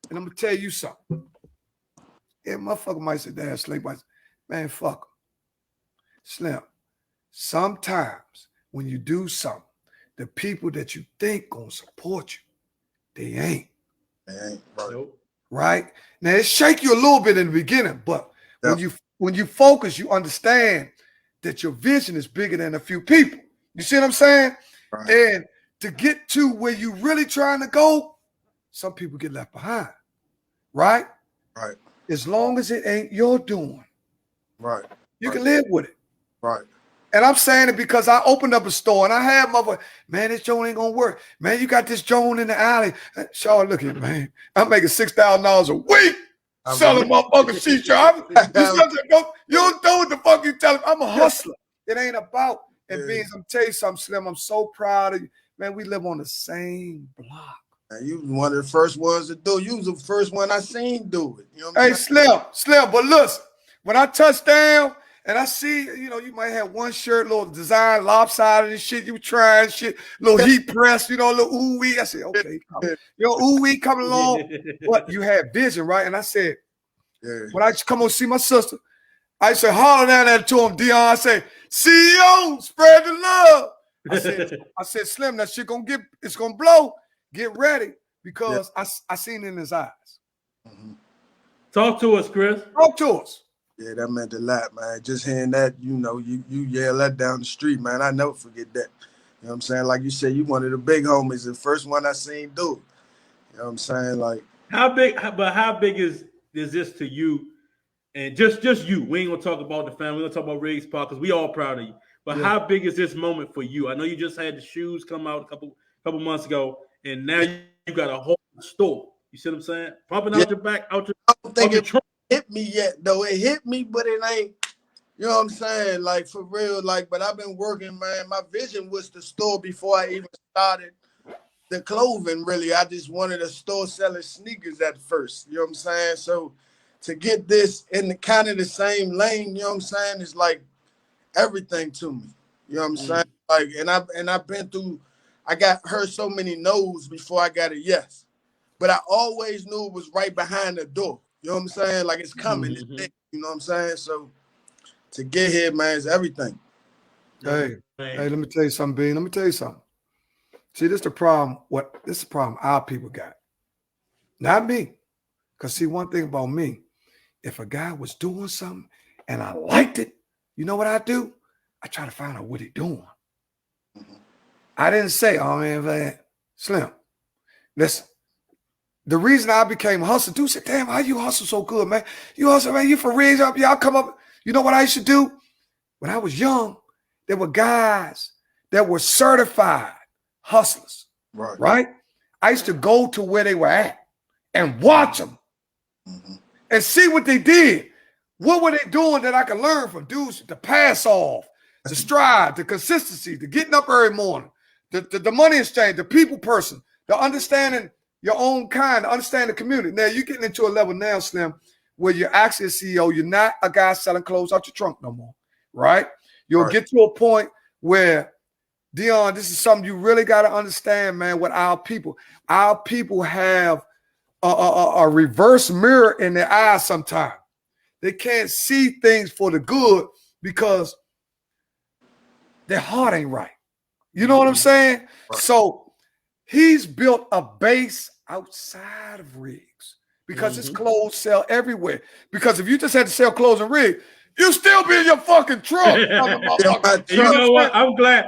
and I'm gonna tell you something. Yeah, motherfucker might say, "Damn, Slim," man, fuck 'em. Slim. Sometimes when you do something, the people that you think gonna support you, they ain't. They ain't right. Right? Now it shake you a little bit in the beginning, but when you focus, you understand that your vision is bigger than a few people. You see what I'm saying? Right. And to get to where you really trying to go, some people get left behind. Right? Right. As long as it ain't your doing, Right. you can live with it. Right. And I'm saying it because I opened up a store and I had mother, man, this joint ain't gonna work. Man, you got this joint in the alley. Shaw, look at it, man. I'm making $6,000 a week selling motherfucking sheet. You don't know what the fuck you telling me. I'm a hustler. It ain't about and being. I'm tell you something, Slim. I'm so proud of you. Man, we live on the same block. And you was one of the first ones to do. You was the first one I seen do it. You know what I'm saying? Slim, but listen, when I touch down, and I see, you might have one shirt, little design, lopsided and shit. You trying shit, little heat press, little ooh-wee. I said, okay, ooh-wee coming along. But you had vision, right? And I said, when I used to come on see my sister, I used to holler down there to him, Dion. I say, CEO, spread the love. I said, Slim, that shit it's gonna blow. Get ready, because I seen it in his eyes. Mm-hmm. Talk to us, Chris. Talk to us. Yeah, that meant a lot, man. Just hearing that, you yell that down the street, man. I never forget that. You know what I'm saying? Like you said, you one of the big homies, the first one I seen do it. You know what I'm saying? Like, how big is this to you? And just you. We ain't gonna talk about the family. We're gonna talk about Riggs Park, because we all proud of you. But how big is this moment for you? I know you just had the shoes come out a couple months ago, and now you got a whole store. You see what I'm saying? Pumping out your back, out your. I don't think it hit me yet, though. It hit me, but it ain't. You know what I'm saying? Like, for real. Like, but I've been working, man. My vision was the store before I even started the clothing. Really, I just wanted a store selling sneakers at first. You know what I'm saying? So to get this in the kind of the same lane, you know what I'm saying, is like everything to me. You know what I'm saying? Like, and I've been through. I got heard so many no's before I got a yes, but I always knew it was right behind the door. You know what I'm saying? Like, it's coming. It's big, you know what I'm saying? So to get here, man, is everything. Hey, let me tell you something, Bean. Let me tell you something. See, this is the problem. This is the problem our people got. Not me. Because see, one thing about me, if a guy was doing something and I liked it, you know what I do? I try to find out what he's doing. I didn't say, oh man, Slim, listen. The reason I became a hustler, dude said, damn, how you hustle so good, man? You hustle, man, you for Riggs up, y'all come up. You know what I used to do? When I was young, there were guys that were certified hustlers, right? I used to go to where they were at and watch them and see what they did. What were they doing that I could learn from? Dudes, the pass off, the stride, the consistency, the getting up every morning, the money exchange, the people person, the understanding your own kind, understand the community. Now you're getting into a level now, Slim, where you're actually a CEO. You're not a guy selling clothes out your trunk no more, right? You'll get to a point where, Dion, this is something you really got to understand, man, with our people. Our people have a reverse mirror in their eyes sometimes. They can't see things for the good because their heart ain't right. You know what I'm saying? So he's built a base outside of Riggs because it's clothes sell everywhere. Because if you just had to sell clothes and rig, you still be in your fucking trunk. You know what? I'm glad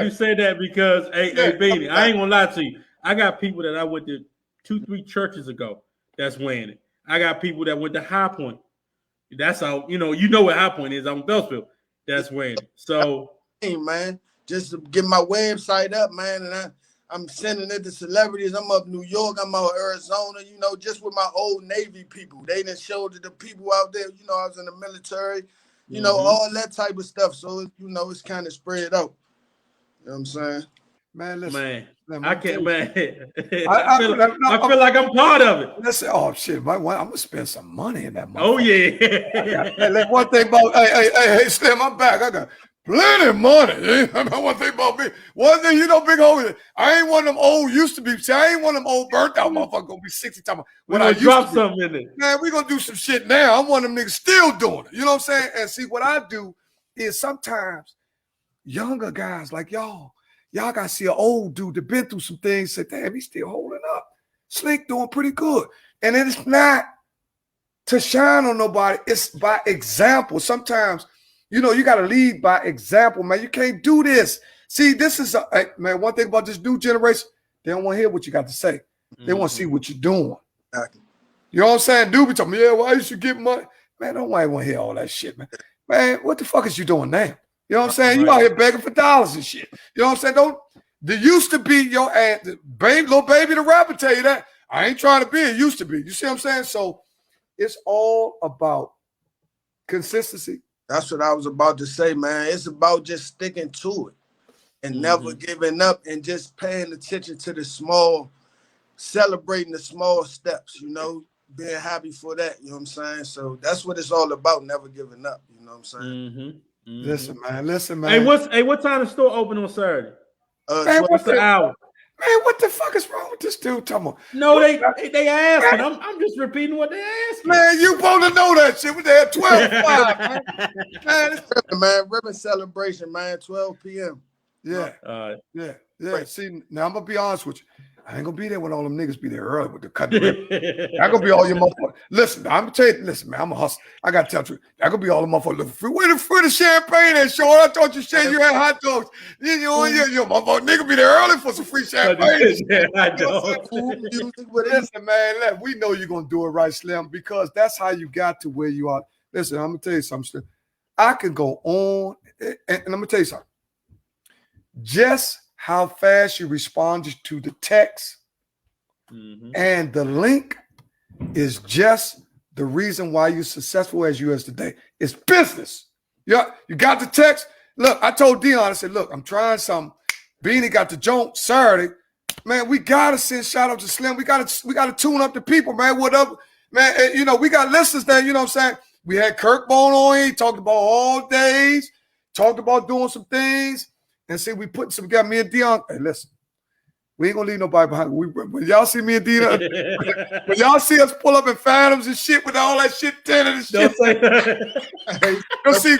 you said that because hey Beanie, I ain't gonna lie to you. I got people that I went to 2-3 churches ago that's wearing it. I got people that went to High Point. That's how you know what High Point is on Beltsville. That's wearing it. So Hey, man, just to get my website up, man, and I'm sending it to celebrities. I'm up New York, I'm out Arizona, just with my old Navy people. They done showed to the people out there, I was in the military, all that type of stuff. So, it's kind of spread out. You know what I'm saying? Man, listen. Man, I can't, man. I feel like I'm part of it. Listen, oh shit, I'm gonna spend some money in that. Oh yeah. Hey, one thing about hey, Slim, I'm back. I got plenty of money. One thing about me. One thing, Big Ho, I ain't one of them old used to be. See, I ain't one of them old burnt out motherfuckers gonna be 60 times. When I drop something in it. Man, we gonna do some shit now. I'm one of them niggas still doing it. You know what I'm saying? And see, what I do is sometimes younger guys like y'all gotta see an old dude that been through some things, say, damn, he's still holding up. Slick doing pretty good. And it's not to shine on nobody, it's by example. Sometimes, you gotta lead by example, man. You can't do this. See, this is man, one thing about this new generation, they don't want to hear what you got to say. They want to see what you're doing. Exactly. You know what I'm saying? Dude be talking, yeah, well, I used to get money. Man, don't want to hear all that shit, man. Man, what the fuck is you doing now? You know what I'm saying? Right. You out here begging for dollars and shit. You know what I'm saying? There used to be your ass, little baby the rapper tell you that. I ain't trying to be, it used to be. You see what I'm saying? So it's all about consistency. That's what I was about to say, man. It's about just sticking to it and never giving up and just paying attention to the small, celebrating the small steps, being happy for that. You know what I'm saying? So that's what it's all about, never giving up. You know what I'm saying? Listen, man. Hey, what time the store open on Saturday? Man, what's the hour? Man, what the fuck is wrong with this dude? Talking about, no, they asking. I'm just repeating what they asking. Man, you supposed to know that shit. We there at 12:05, man. Ribbon celebration, man. 12 p.m. Yeah. Yeah. See, now I'm gonna be honest with you. I ain't gonna be there when all them niggas be there early with the cut the ribbon. I gonna be all your motherfuckers. Listen, I'm gonna tell you, listen, man, I'm a hustler. I gotta tell you, I gonna be all the motherfuckers looking free. Where the champagne at, Sean? I thought you said you had hot dogs. You motherfucker nigga be there early for some free champagne. I don't. Listen, man, we know you're gonna do it right, Slim, because that's how you got to where you are. Listen, I'm gonna tell you something, Slim. I can go on, and I'm gonna tell you something. Just how fast you responded to the text and the link is just the reason why you're successful as you is today. It's business. Yeah, you got the text. Look, I told Dion, I said, look, I'm trying something. Beanie got the joint Saturday. Man, we gotta send shout out to Slim. We gotta tune up the people, man. What up? Man, we got listeners there, you know what I'm saying? We had Kirk Bone on here, he talked about all days, talked about doing some things. And see, we putting some together. Me and Dion. Hey, listen, we ain't gonna leave nobody behind. When y'all see me and Dion, when y'all see us pull up in Phantoms and shit with all that shit tinted and shit. See,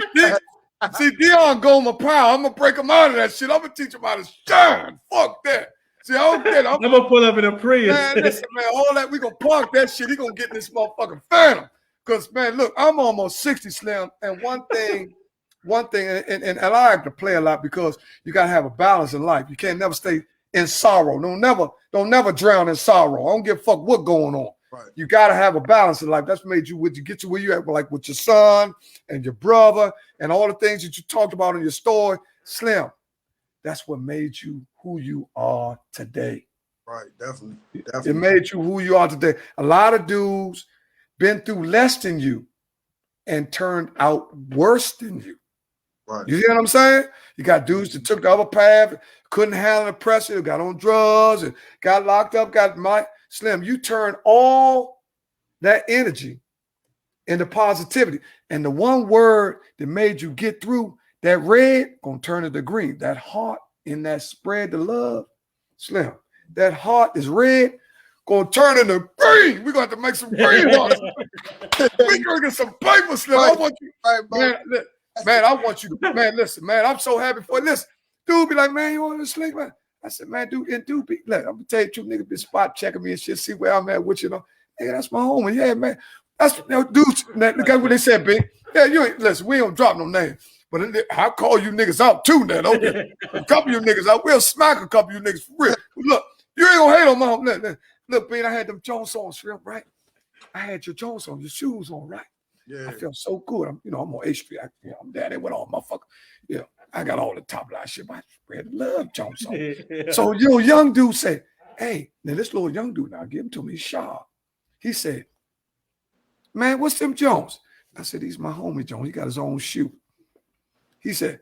Dion Goma Power. I'm gonna break him out of that shit. I'm gonna teach him how to shine. Fuck that. See, I don't get it. I'm gonna pull up in a Prius. Man, listen, man, all that we gonna park that shit. He gonna get in this motherfucking Phantom. Cause man, look, I'm almost 60, Slim, and one thing, and I like to play a lot because you gotta have a balance in life. You can't never stay in sorrow. Don't never drown in sorrow. I don't give a fuck what's going on. Right. You gotta have a balance in life. That's made you get you where you at, like with your son and your brother and all the things that you talked about in your story. Slim, that's what made you who you are today. Right, definitely. It made you who you are today. A lot of dudes been through less than you and turned out worse than you. Right. You hear what I'm saying? You got dudes that took the other path, couldn't handle the pressure, got on drugs and got locked up, Slim, you turn all that energy into positivity. And the one word that made you get through that red gonna turn into green. That heart in that spread the love, Slim. That heart is red, gonna turn into green. We're gonna have to make some green hearts. We're gonna get some paper, Slim. I want you, man, I want you to, man, listen, man, I'm so happy for it. Listen, dude be like, man, you want to sleep, man? I said, man, dude be, look, I'm gonna tell you, two niggas been spot checking me and shit, see where I'm at with you, know. Nigga, that's my homie. Yeah, man. That's dudes. Look at what they said, big. Yeah, you ain't listen. We don't drop no names, but I'll call you niggas out too. Now, don't a couple of you niggas out. We'll smack a couple of you niggas for real. Look, you ain't gonna hate on my homie. Look, Ben, I had them Jones on, Shrimp, right? I had your Jones on, your shoes on, right? Yeah. I felt so good. I'm on 8th Street. I'm down there with all motherfuckers. Yeah, I got all the top line shit. I spread love Jones on. So young dude said, hey, now this little young dude now, give him to me, Shaw. He said, man, what's them Jones? I said, he's my homie, Jones. He got his own shoe. He said,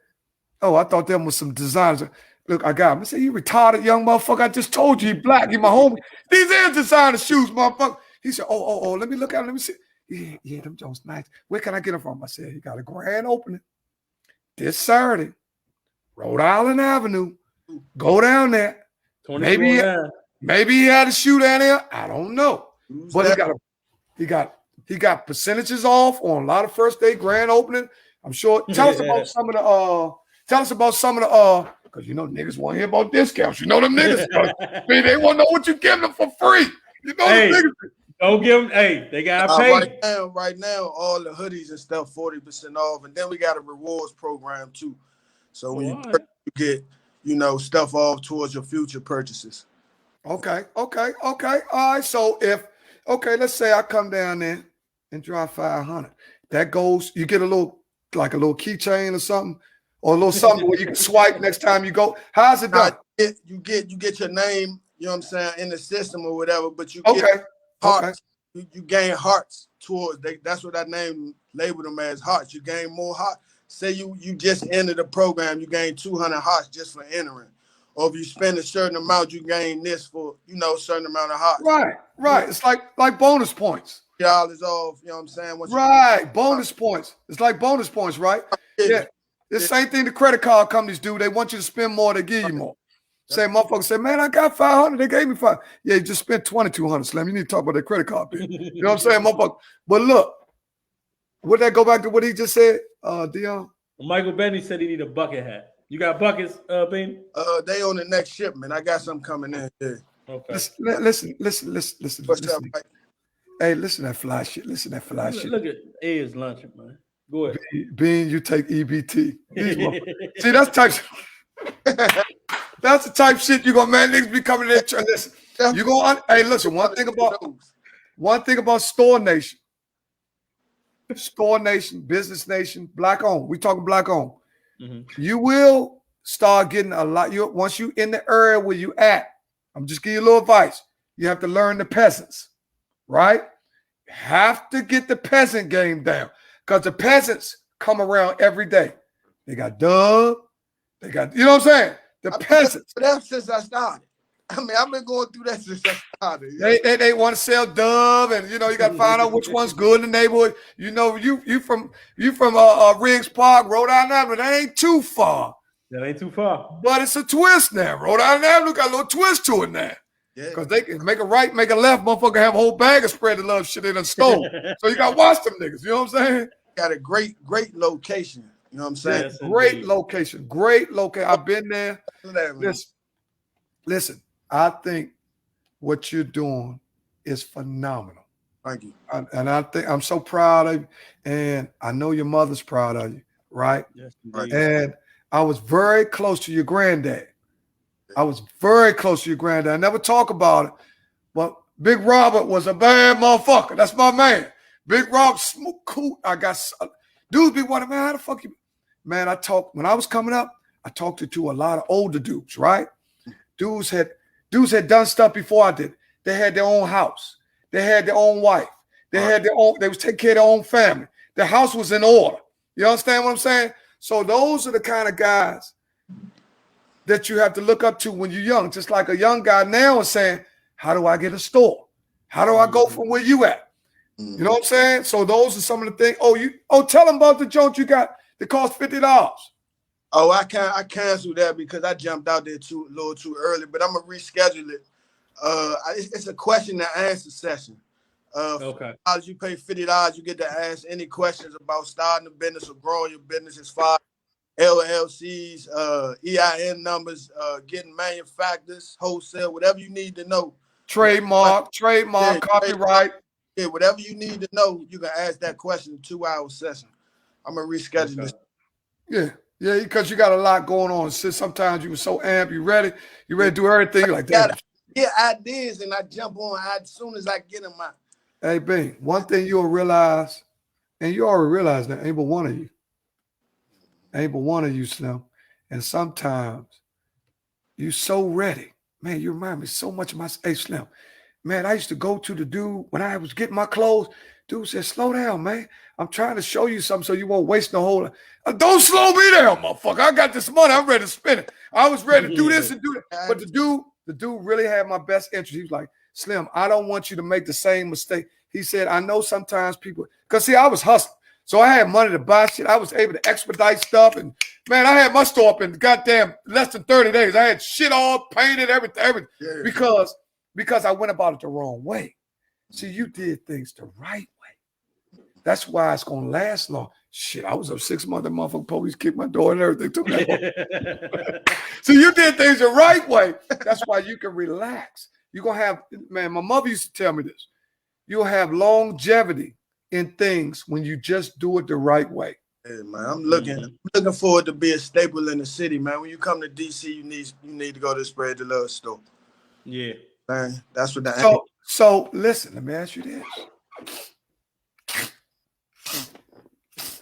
oh, I thought them was some designers. Look, I got him. I said, you retarded young motherfucker. I just told you he black. He my homie. These is designer shoes, motherfucker. He said, oh, let me look at him. Let me see. Yeah, them Jones nice. Where can I get them from? I said, he got a grand opening this Saturday, Rhode Island Avenue. Go down there. Maybe he had a shoe down there. I don't know. But he got percentages off on a lot of first day grand opening. I'm sure. Tell us about some of the because you know niggas want to hear about discounts. You know them niggas. They want to know what you giving them for free. You know them niggas. Don't give them. Hey, they got paid. Right now, all the hoodies and stuff 40% off, and then we got a rewards program too. So when you get, stuff off towards your future purchases. Okay. All right. So let's say I come down there and drop 500. That goes. You get a little keychain or something, or a little something where you can swipe next time you go. How's it done? You get your name. You know what I'm saying, in the system or whatever, but you get hearts. You gain hearts towards. That's what that name labeled them as, hearts. You gain more hearts. Say you just entered the program, you gain 200 hearts just for entering. Or if you spend a certain amount, you gain this for, a certain amount of hearts. Right. It's like bonus points. $3 off, you know what I'm saying? Bonus points. It's like bonus points, right? Yeah. The same thing the credit card companies do. They want you to spend more, they give you more. Say, motherfucker say, man, I got 500. They gave me 5. Yeah, you just spent 2,200, Slim. You need to talk about that credit card bill. You know what I'm saying, motherfucker? But look, would that go back to what he just said, Dion? Michael Benny said he need a bucket hat. You got buckets, Ben? They on the next shipment. I got some coming in. Yeah. Okay. Listen. What's up, Mike? Hey, listen to that fly shit. Look at Ed's luncheon, man. Go ahead. Bean, you take EBT. See, that's type. That's the type shit you gonna niggas be coming in. Listen, you gonna listen. One thing about Store Nation, Business Nation, black owned. We talking black owned. Mm-hmm. You will start getting a lot. Once you in the area where you at. I'm just giving you a little advice. You have to learn the peasants, right? You have to get the peasant game down because the peasants come around every day. They got Dub. They got, you know what I'm saying? The peasants. That's since I started. I mean, I've been going through that since I started. They want to sell Dove, and you got to find out which one's good in the neighborhood. You from Riggs Park, Rhode Island, but that ain't too far. That ain't too far. But it's a twist now. Rhode Island Avenue got a little twist to it now. Yeah. Because they can make a right, make a left, motherfucker have a whole bag of spread the love shit they done stole. So you got to watch them niggas. You know what I'm saying? Got a great location. You know what I'm saying? Yes, great location. I've been there. Listen, I think what you're doing is phenomenal. Thank you. And I think I'm so proud of you. And I know your mother's proud of you, right? Yes, and I was very close to your granddad. I never talk about it, but Big Robert was a bad motherfucker. That's my man. Big Rob, smooth, cool. I got dudes be wondering, man, how the fuck you? Man, when I was coming up, I talked to a lot of older dudes, right? Dudes had done stuff before I did. They had their own house. They had their own wife. They was taking care of their own family. Their house was in order. You understand what I'm saying? So those are the kind of guys that you have to look up to when you're young. Just like a young guy now is saying, how do I get a store? How do I go from where you at? You know what I'm saying? So those are some of the things. Tell them about the joint you got that cost $50. Oh, I canceled that because I jumped out there a little too early, but I'm gonna reschedule it. It's a question and answer session. Okay. You pay $50, you get to ask any questions about starting a business or growing your business as far as LLCs, EIN numbers, getting manufacturers, wholesale, whatever you need to know. Trademark, copyright. Yeah, whatever you need to know, you can ask that question in 2-hour session. I'm gonna reschedule this. Yeah, because you got a lot going on. Sometimes you were so amped, you ready to do everything. You're like that. Get ideas and I jump on as soon as I get them out. Hey, Bing, one thing you'll realize, and you already realize that ain't but one of you, Slim. And sometimes you so ready. Man, you remind me so much of my Slim. Man, I used to go to the dude when I was getting my clothes. Dude said, slow down, man. I'm trying to show you something so you won't waste no whole. Don't slow me down, motherfucker. I got this money. I'm ready to spend it. I was ready to do this and do that. But the dude really had my best interest. He was like, Slim, I don't want you to make the same mistake. He said, I know sometimes people, because see, I was hustling. So I had money to buy shit. I was able to expedite stuff. And man, I had my store up in goddamn less than 30 days. I had shit all painted, everything. Yeah. Because I went about it the wrong way. See, you did things the right way. That's why it's going to last long. Shit, I was up 6 months. The motherfucking police kicked my door and everything. Took that. So you did things the right way. That's why you can relax. You're going to have, man, my mother used to tell me this. You'll have longevity in things when you just do it the right way. Yeah, man, I'm looking forward to be a staple in the city, man. When you come to DC, you need to go to the Spread the Love store. Yeah. Man, that's what that So listen, let me ask you this.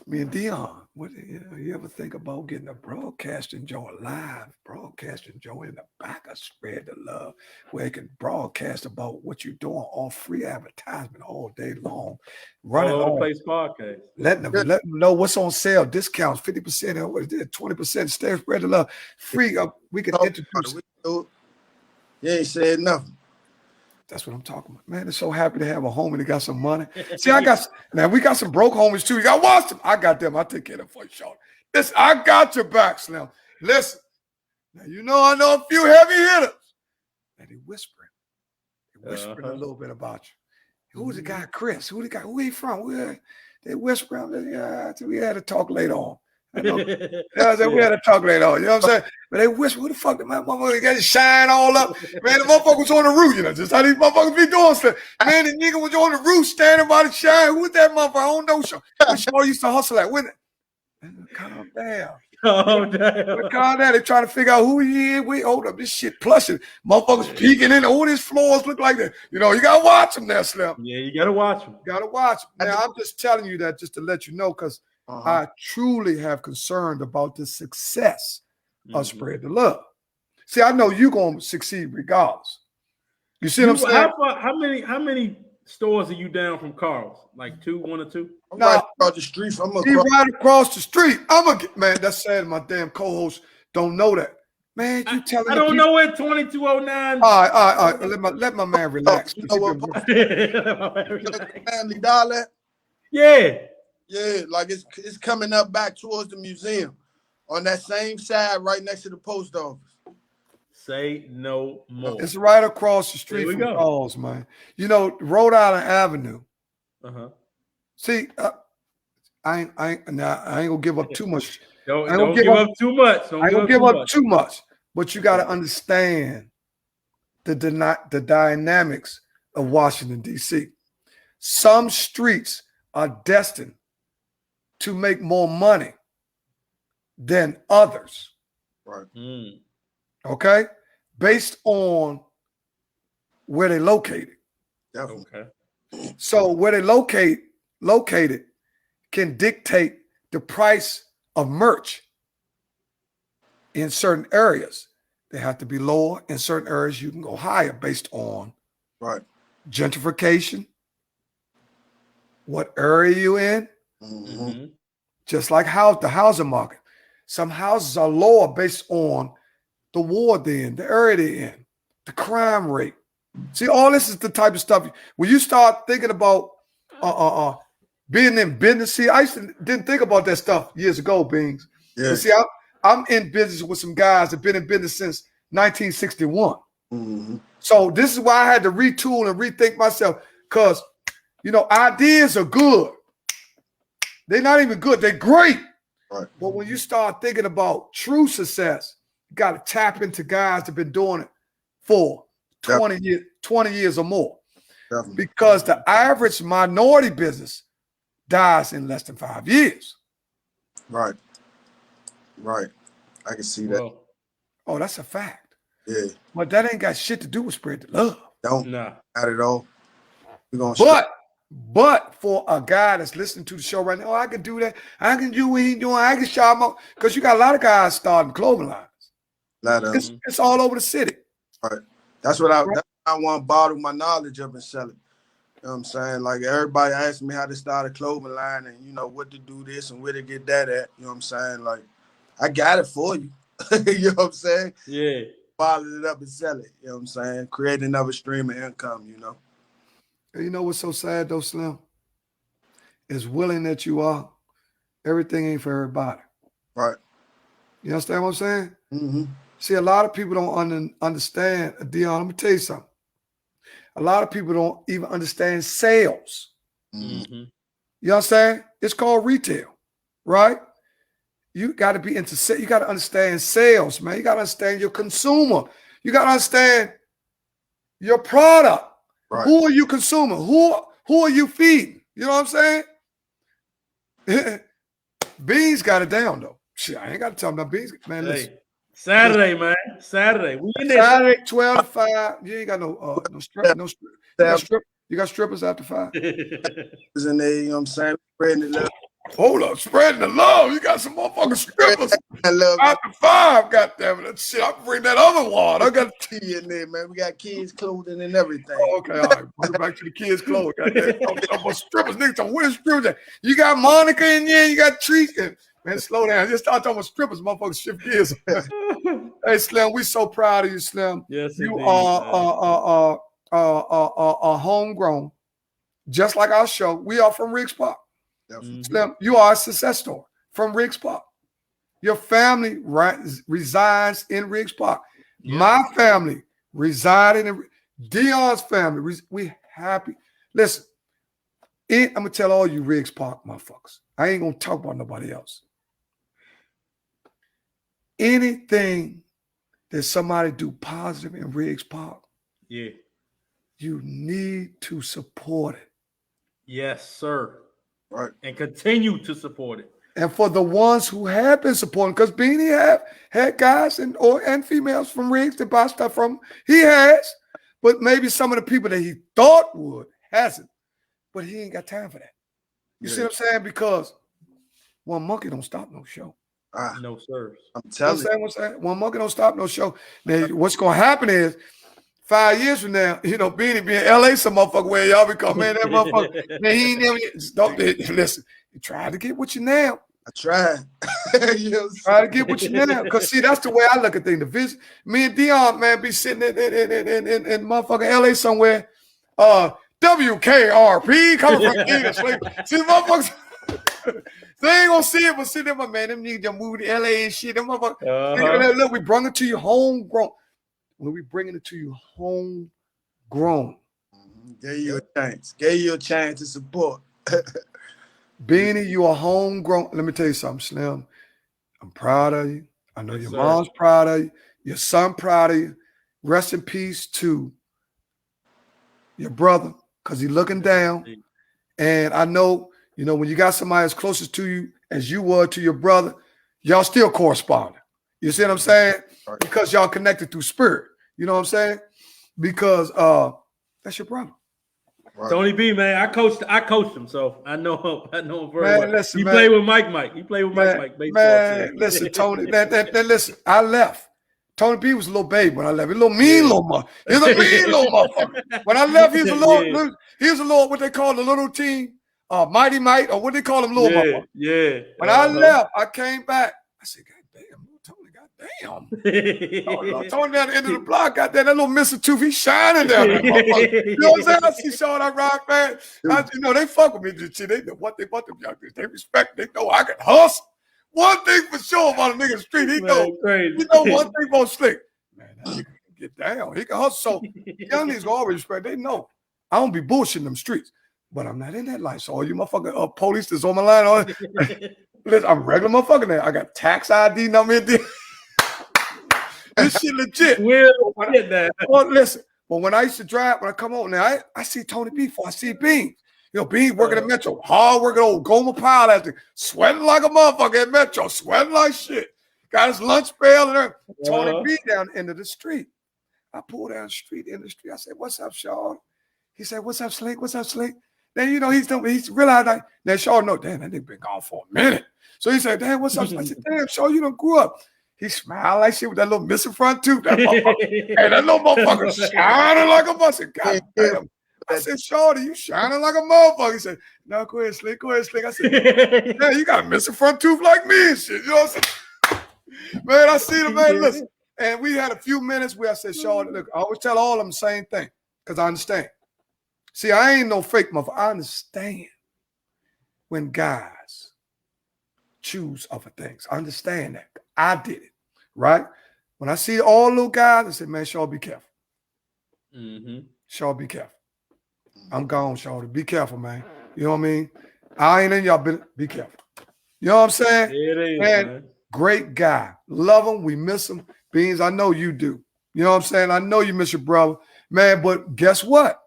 Me and Dion, you ever think about getting a broadcasting joint, live broadcasting joint in the back of Spread the Love, where it can broadcast about what you're doing, all free advertisement all day long, running all over the place podcast, letting them know what's on sale, discounts, 50%, 20%, stay Spread the Love, free. We can introduce. You ain't said nothing. That's what I'm talking about. Man, I'm so happy to have a homie that got some money. See, we got some broke homies too. You got to watch them. I got them. I take care of them for you, Sean. Listen, I got your back, Slim. Listen. Now, I know a few heavy hitters. And they whispering. A little bit about you. Who's the guy, Chris? Who he from? They whispering. Yeah, we had to talk later on. We had to talk later on. You know what I'm saying? But they whisper, who the fuck did my motherfucker got his shine all up? Man, the motherfucker was on the roof. Just how these motherfuckers be doing stuff. Man, the nigga was on the roof standing by the shine. Who was that motherfucker? I don't know. What show used to hustle at? Calm down. Oh, damn. Calm down. They're trying to figure out who he is. Wait, hold up. This shit plushing. Motherfuckers peeking in. All these floors look like that. You got to watch them there, Slim. Yeah, you got to watch them. Got to watch them. Now, I'm just telling you that just to let you know, because I truly have concerned about the success of Spread the Love. See, I know you're going to succeed regardless. You see what I'm saying? How many stores are you down from Carl's? Like one or two? I'm right across the street. Right across the street. Man, that's sad. My damn co-hosts don't know that. Man, you telling me. I don't know where 2209. All right. Let my man relax. You know what? Family Dollar. Yeah. Yeah, like it's coming up back towards the museum on that same side right next to the post office. Say no more. It's right across the street from Carl's, man. Rhode Island Avenue. See, I ain't gonna give up too much. Don't give up too much. I ain't gonna give up too much. But you got to understand the dynamics of Washington, D.C. Some streets are destined to make more money than others. Right. Okay? Based on where they're located. Definitely. Okay. So where they located can dictate the price of merch in certain areas. They have to be lower. In certain areas, you can go higher based on gentrification, what area you in. Just like the housing market. Some houses are lower based on the ward they're in, the area they're in, the crime rate. See, all this is the type of stuff. When you start thinking about being in business, see, I didn't think about that stuff years ago, Beans. Yeah. But see, I'm in business with some guys that have been in business since 1961. So this is why I had to retool and rethink myself, because, ideas are good. They're not even good. They're great. Right. But when you start thinking about true success, you got to tap into guys that have been doing it for 20 years or more. Definitely. because the average minority business dies in less than 5 years. Right. Right. I can see that. Well, Oh, that's a fact. Yeah. But that ain't got shit to do with spread the love. Don't nah. not at all. We're gonna But for a guy that's listening to the show right now, oh, I can do that. I can do what he doing. I can shop up because you got a lot of guys starting clothing lines. let us. It's all over the city. Right. That's what I want to bottle my knowledge up and sell it. You know what I'm saying? Like everybody asks me how to start a clothing line and you know what to do this and where to get that at. You know what I'm saying? Like I got it for you. You know what I'm saying? Yeah. Bottle it up and sell it. You know what I'm saying? Create another stream of income, you know. You know what's so sad though, Slim? As willing that you are, everything ain't for everybody. Right. You understand what I'm saying? Mm-hmm. See, a lot of people don't understand, Dion, I'm going to tell you something. A lot of people don't even understand sales. Mm-hmm. You understand? It's called retail, right? You got to be into, you got to understand sales, man. You got to understand your consumer. You got to understand your product. Right. Who are you consuming? Who are you feeding? You know what I'm saying? Beans got it down, though. Shit, I ain't got to tell them about Beans. Man, listen. Hey, Saturday, man. Saturday. We in there. Saturday, 12 to 5. You ain't got no strip. No strip. You got strippers after 5. Is in there, you know what I'm saying? Spreading the love. Hold up, spreading the love. You got some motherfucking strippers I love after 5. Goddamn it, shit! I can bring that other water. I got tea in there, man. We got kids' clothing and everything. Oh, okay, all right. Bring it back to the kids' clothes. Goddamn, about strippers, niggas. Talking what is strippers? You got Monica in there. You got Trees. Man, slow down. Just start talking about strippers, motherfuckers. Shift gears. Hey, Slim, we so proud of you, Slim. Yes, You indeed, are homegrown, just like our show. We are from Riggs Park. Slim, you are a success story from Riggs Park. Your family resides in Riggs Park. Yeah. My family resided in Dion's family. We happy. Listen, I'm gonna tell all you Riggs Park motherfuckers. I ain't gonna talk about nobody else. Anything that somebody do positive in Riggs Park, yeah. you need to support it. Yes, sir. Right. And continue to support it. And for the ones who have been supporting, because Beanie have had guys and females from Riggs to buy stuff from him. He has, but maybe some of the people that he thought would hasn't. But he ain't got time for that. You see what I'm saying? Because one monkey don't stop no show. No, sir. I'm You telling you. understand what I'm saying? One monkey don't stop no show. Now, what's going to happen is 5 years from now, you know, Beanie be in LA some motherfucker where y'all become, man, that motherfucker, man, he ain't never, don't, listen, you try to get with you now. I tried. You know, Try to get with you now. Because, see, that's the way I look at things. The vision, me and Dion, man, be sitting in motherfucking LA somewhere. WKRP coming from English. See, motherfuckers, they ain't gonna see it, but see them, man, them niggas just moved to LA and shit. Them motherfuckers, look, we bring it to you homegrown. When we bringing it to you homegrown. gave you a chance. Gave you a chance to support. Beanie, you are homegrown. Let me tell you something, Slim. I'm proud of you. I know your sir. mom's proud of you. Your son proud of you. Rest in peace to your brother, because he's looking down. And I know, you know, when you got somebody as closest to you as you were to your brother, y'all still corresponding. You see what I'm saying? Right. Because y'all connected through spirit. You know what I'm saying? Because that's your brother. Right. Tony B, man, I coached him, so I know him very Man, well. listen, He man. played with Mike. He played with Mike baseball. Man, too. listen, Tony. Listen, I left. Tony B was a little babe when I left. He was a little mean little motherfucker. He was a mean little motherfucker. When I left, he was a little, what they call the little team, Mighty Might, or what they call him, little motherfucker. Yeah. When I left, I came back. I said, God damn, Tony, goddamn. Tony down the end of the block, goddamn, that little Mr. Tooth, he's shining down there, motherfucker. You know what I'm saying? I see Sean, I rock, man. You know, they fuck with me. They know what them young dudes. They respect, they know I can hustle. One thing for sure about a nigga in the street, he know one thing about Slick. Man, that nigga can get down. He can hustle. So young niggas always respect. They know I don't be bullshitting them streets, but I'm not in that life. So all you motherfucking police that's on my line, listen, I'm a regular motherfucker now. I got tax ID number in there. This shit legit. We'll get that. Well, listen, But when I used to drive, when I come over now, I see Tony B before I see Beans. You know, Beans working at Metro, hard working old Goma Pilot, sweating like a motherfucker at Metro, sweating like shit. Got his lunch pail and everything. Tony B down the end of the street. I pulled down the street, in the street. I said, "What's up, Shaw?" He said, "What's up, Slink? What's up, Slink?" Then, you know, he's realized like, now Shaw, no, damn, that nigga been gone for a minute. So he said, "Damn, what's up?" I said, "Damn, Shaw, you done grew up." He smiled like shit with that little missing front tooth. That motherfucker, hey, that little motherfucker shining like a motherfucker. God damn. I said, "Shorty, you shining like a motherfucker." He said, "No, go ahead, Slick. Go ahead, Slick." I said, "Yeah, you got a missing front tooth like me and shit." You know what I'm saying? Man, I see the man. Listen, and we had a few minutes where I said, "Shorty, look, I always tell all of them the same thing because I understand. See, I ain't no fake motherfucker. I understand when guys choose other things. I understand that. I did it, right? When I see all little guys, I said, man, Shaw, be careful. Shaw, be careful. I'm gone, Shaw. Be careful, man. You know what I mean? I ain't in y'all business. Be careful. You know what I'm saying? It is, man. Great guy. Love him. We miss him. Beans, I know you do. You know what I'm saying? I know you miss your brother. Man, but guess what?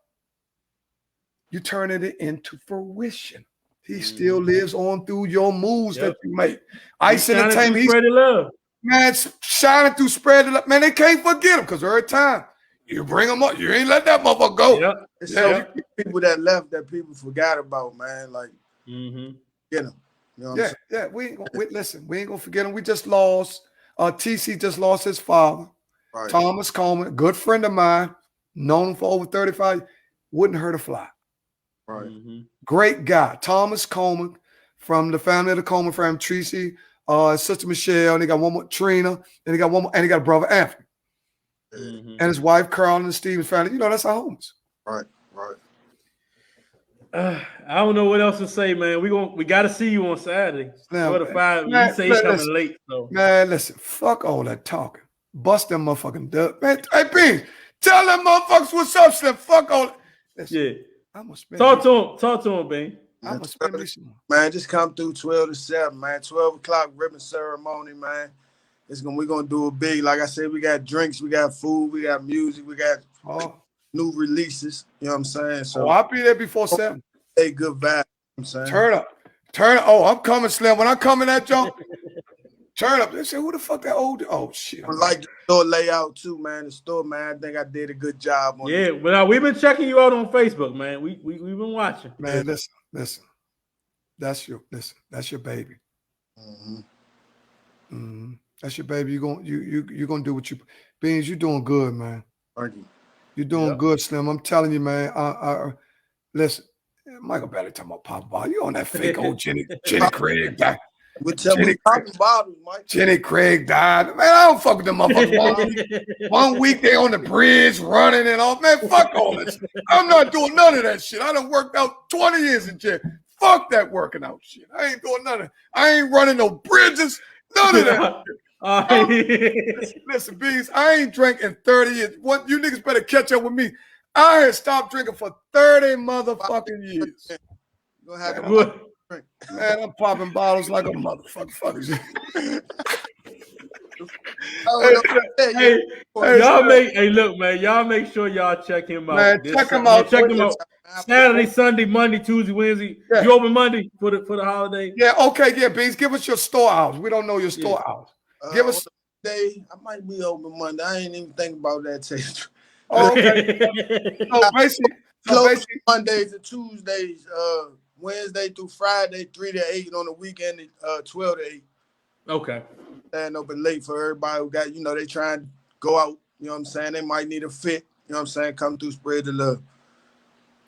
You turning it into fruition. He still lives on through your moves that you make. Ice Entertainment. He's spreading love. Man, shining through, spreading love. Man, they can't forget him because every time you bring him up, you ain't let that motherfucker go. Yep. It's so people that left that people forgot about, man. Like, get them. You know what I'm saying? We listen, we ain't gonna forget him. We just lost. TC just lost his father, right. Thomas Coleman, good friend of mine, known him for over 35. Wouldn't hurt a fly. Right. Great guy. Thomas Coleman from the family of the Coleman family, Tracy, Sister Michelle, and they got one more, Trina, and they got one more, and they got a brother Anthony. And his wife Carl and Steven's family. You know, that's our homies. Right, right. I don't know what else to say, man. We got to see you on Saturday. Now, what a five. Man, you say he's coming late, so man, listen, fuck all that talking. Bust them motherfucking dub. Man, hey, Beans, tell them motherfuckers what's up, Slim. Fuck all that. Listen, yeah. I'm gonna spend Talk to him, Bean. I'm gonna spend this one. Man, just come through 12 to 7, man. 12 o'clock ribbon ceremony, man. We're gonna do it big. Like I said, we got drinks, we got food, we got music, we got new releases. You know what I'm saying? So I'll be there before 7. Hey, good vibe. You know what I'm saying? Turn up. Oh, I'm coming, Slim. When I come in that jump, turn up. They say, who the fuck that old? Oh shit. I like the store layout too, man. The store, man. I think I did a good job on it. Well, we've been checking you out on Facebook, man. We've been watching. Man, listen. That's your baby. That's your baby. You're gonna do what you Beans, you're doing good, man. Thank you. You're doing good, Slim. I'm telling you, man. Listen, Michael Bailey talking about Papa Ball. You on that fake old Jenny Craig died. Jenny Craig died. Man, I don't fuck with them motherfuckers. One week they on the bridge running and all. Man, fuck all this. I'm not doing none of that shit. I done worked out 20 years in jail. Fuck that working out shit. I ain't doing none of it. I ain't running no bridges. None of that. Listen, Beans, I ain't drank in 30 years. What you niggas better catch up with me. I had stopped drinking for 30 motherfucking years. Man, I'm popping bottles like a motherfucker. Look, man, y'all make sure y'all check him out. Man, check him out. Check him out. Saturday, Sunday, Monday, Tuesday, Wednesday. Yeah. You open Monday for the holiday? Yeah, okay, yeah, Beans. Give us your store hours. We don't know your store hours. Give us day. I might be open Monday. I ain't even think about that. Oh, okay. So basically, Mondays and Tuesdays, Wednesday through Friday, 3 to 8, on the weekend, 12 to 8. Okay. Stand open late for everybody who got, they trying to go out. You know what I'm saying? They might need a fit. You know what I'm saying? Come through, spread the love.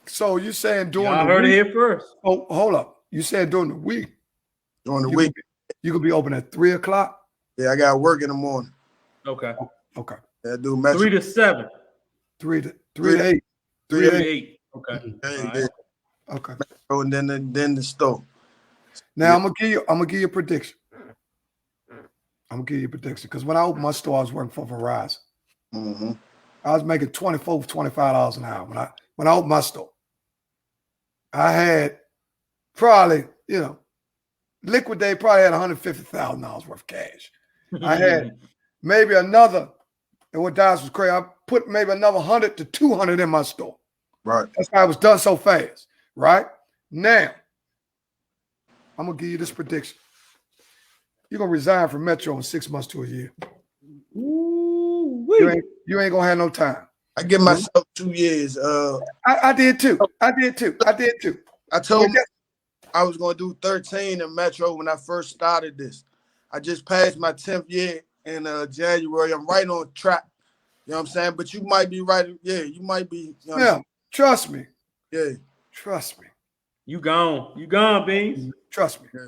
So you saying during the week? I heard it here first. Oh, hold up. You said during the week? During the week. You could be open at 3 o'clock? Yeah, I got work in the morning. Okay. Okay. Yeah, I do 3 to 7. 3 to 8. 3 to 8. Okay. Okay. And then the store. Now I'm gonna give you a prediction. Because when I opened my store, I was working for Verizon. I was making $24, $25 an hour when I opened my store. I had probably, Liquidate probably had $150,000 worth of cash. I had maybe another And what Dallas was crazy, I put maybe another 100 to 200 in my store. Right. That's how it was done so fast. Right? Now, I'm going to give you this prediction. You're going to resign from Metro in 6 months to a year. You ain't going to have no time. I give myself 2 years. I did too. I told me I was going to do 13 in Metro when I first started this. I just passed my 10th year in January. I'm right on track. You know what I'm saying? But you might be right. Yeah, you might be. You know Yeah, trust me. Yeah. Trust me. You gone. You gone, Beans. Trust me. Yeah.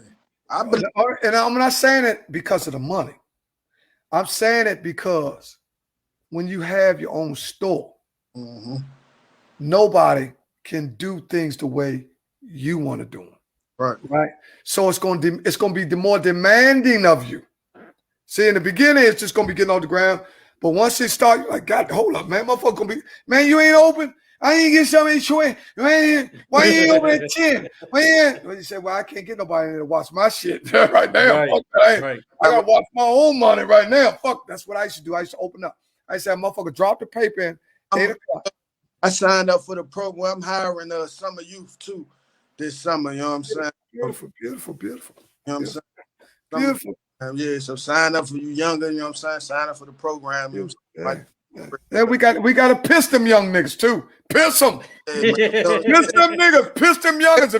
I believe. And I'm not saying it because of the money. I'm saying it because when you have your own store, nobody can do things the way you want to do them. Right. So it's going to be the more demanding of you. See, in the beginning, it's just going to be getting off the ground. But once it starts, you're like, God, hold up, man. Motherfucker going to be, man, you ain't open. I ain't get something short. Why you ain't open at 10? Well, you say, well, I can't get nobody in there to watch my shit right now. Right. I got to watch my own money right now. Fuck, that's what I used to do. I used to open up. I used to have motherfucker drop the paper in 8 o'clock. I signed up for the program. I'm hiring summer youth too this summer. You know what I'm saying? Beautiful. You know what I'm saying? Beautiful. Yeah, so sign up for you younger, you know what I'm saying? Sign up for the program. You know what I'm saying? Yeah, we got to piss them young niggas too. Piss them. Yeah, Piss them niggas. Piss them youngers.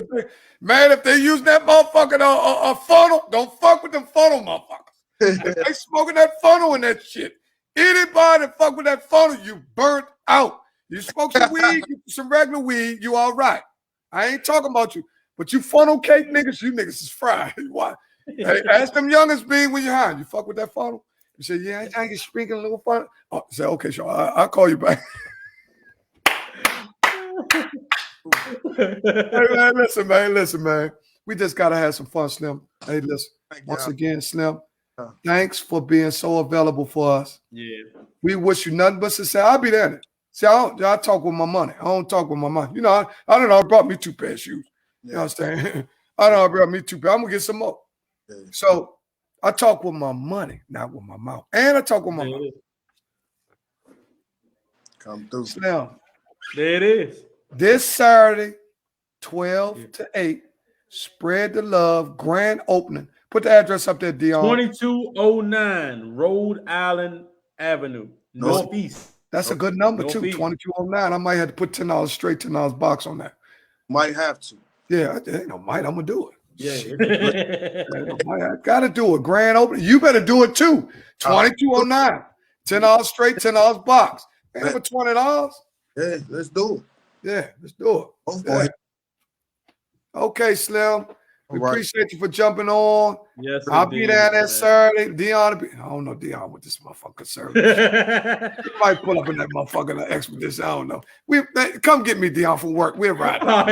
Man, if they use that motherfucking a funnel, don't fuck with them funnel motherfuckers. If they smoking that funnel and that shit, anybody that fuck with that funnel, you burnt out. You smoke some weed, some regular weed, you all right. I ain't talking about you. But you funnel cake niggas, you niggas is fried. Why? Hey, ask them youngest being when you're high. You fuck with that funnel? You say, yeah, I get sprinkling a little funnel. Oh, say, okay, sure. I'll call you back. Hey, listen, man. We just got to have some fun, Slim. Hey, listen. Once again, Slim, thanks for being so available for us. Yeah. We wish you nothing but success. I'll be there. See, I talk with my money. I don't talk with my money. You know, I don't know. I brought me 2 pairs of shoes. You understand? I don't know. I brought me 2 pairs. I'm going to get some more. Yeah. So I talk with my money, not with my mouth. And I talk with my mouth. Come through. Slim. There it is. This Saturday, 12 to 8, spread the love, grand opening. Put the address up there, Dion. 2209 Rhode Island Avenue, Northeast. That's a good number, too, 2209. I might have to put $10 straight, $10 box on that. Might have to. Yeah, I'm going to do it. Yeah. I got to do it. Grand opening. You better do it, too. 2209. $10 straight, $10 box. Ain't for $20. Yeah, let's do it. Yeah, let's do it. Yeah. Okay, Slim. We appreciate you for jumping on. Yes, I'll be there that Saturday. Dion, I don't know Dion with this motherfucker service. He might pull up in that motherfucker expedition. I don't know. Come get me, Dion, from work. We're riding. All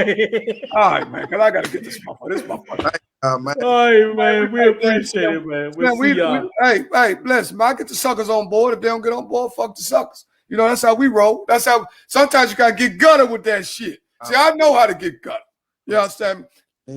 right, man. Cause I gotta get this motherfucker. Man. All right, man. We appreciate it, man. We'll see y'all. Hey, bless me. I get the suckers on board. If they don't get on board, fuck the suckers. You know, that's how we roll. That's how sometimes you gotta get gutter with that shit. See, I know how to get gutter. You understand?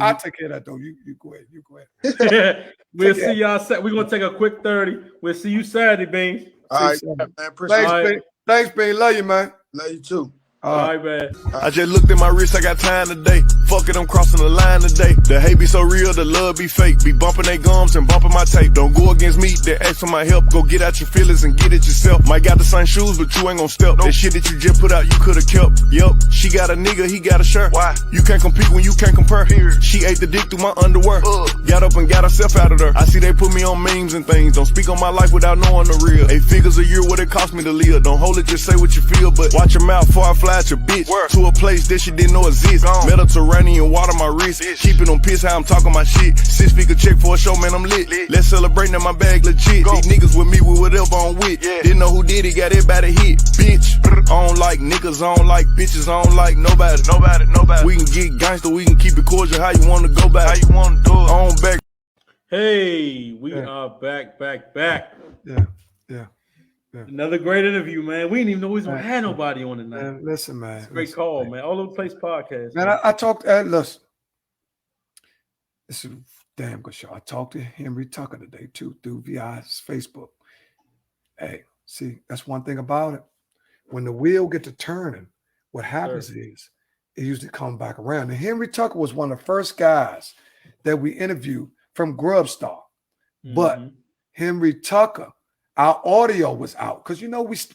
I'll take care of that though. You go ahead. You go ahead. We'll see y'all. We're gonna take a quick 30. We'll see you Saturday, Beans. All right, man. Appreciate it. Thanks, Bean. Love you, man. Love you too. All right, man. I just looked at my wrist, I got time today. Fuck it, I'm crossing the line today. The hate be so real, the love be fake. Be bumping they gums and bumping my tape. Don't go against me, they ask for my help. Go get out your feelings and get it yourself. Might got the same shoes, but you ain't gon' step. That shit that you just put out, you could've kept. Yup, she got a nigga, he got a shirt. Why? You can't compete when you can't compare. She ate the dick through my underwear. Got up and got herself out of there. I see they put me on memes and things. Don't speak on my life without knowing the real. 8 figures a year, what it cost me to live. Don't hold it, just say what you feel. But watch your mouth before I fly at your bitch. To a place that she didn't know exist. Mediterranean water my wrist. Keeping on piss how I'm talking my shit. 6 figure check for a show, man, I'm lit. Let's celebrate now, my bag legit. These niggas with me with whatever I'm with. Didn't know who did it, got everybody hit. Bitch, I don't like niggas, I don't like bitches, I don't like nobody. We can get gangster, we can keep it cordial. How you want to go back? How you want to do it? On back. Hey, we are back. Yeah. Another great interview, man. We didn't even know we was gonna have nobody on tonight. Man, listen, man. Great call, man. All over the place podcast. Man, I talked. Listen, this is a damn good show. I talked to Henry Tucker today too through VI's Facebook. Hey, See, that's one thing about it. When the wheel get to turning, what happens is it usually comes back around. And Henry Tucker was one of the first guys that we interviewed from Grubstar. But Henry Tucker, our audio was out because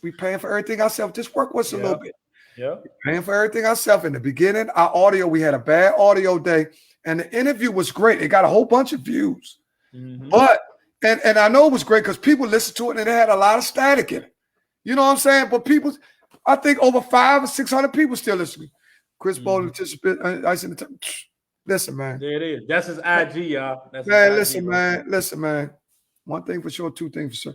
we paying for everything ourselves. Just work with us a little bit. Yeah. Paying for everything ourselves. In the beginning, our audio, we had a bad audio day, and the interview was great. It got a whole bunch of views. But and I know it was great because people listened to it and it had a lot of static in it. You know what I'm saying? But people, I think over 500 or 600 people still listening. Chris Bowler, listen, man. There it is. That's his IG, y'all. That's Man, his listen, IG, man. Listen, man. One thing for sure, two things for sure.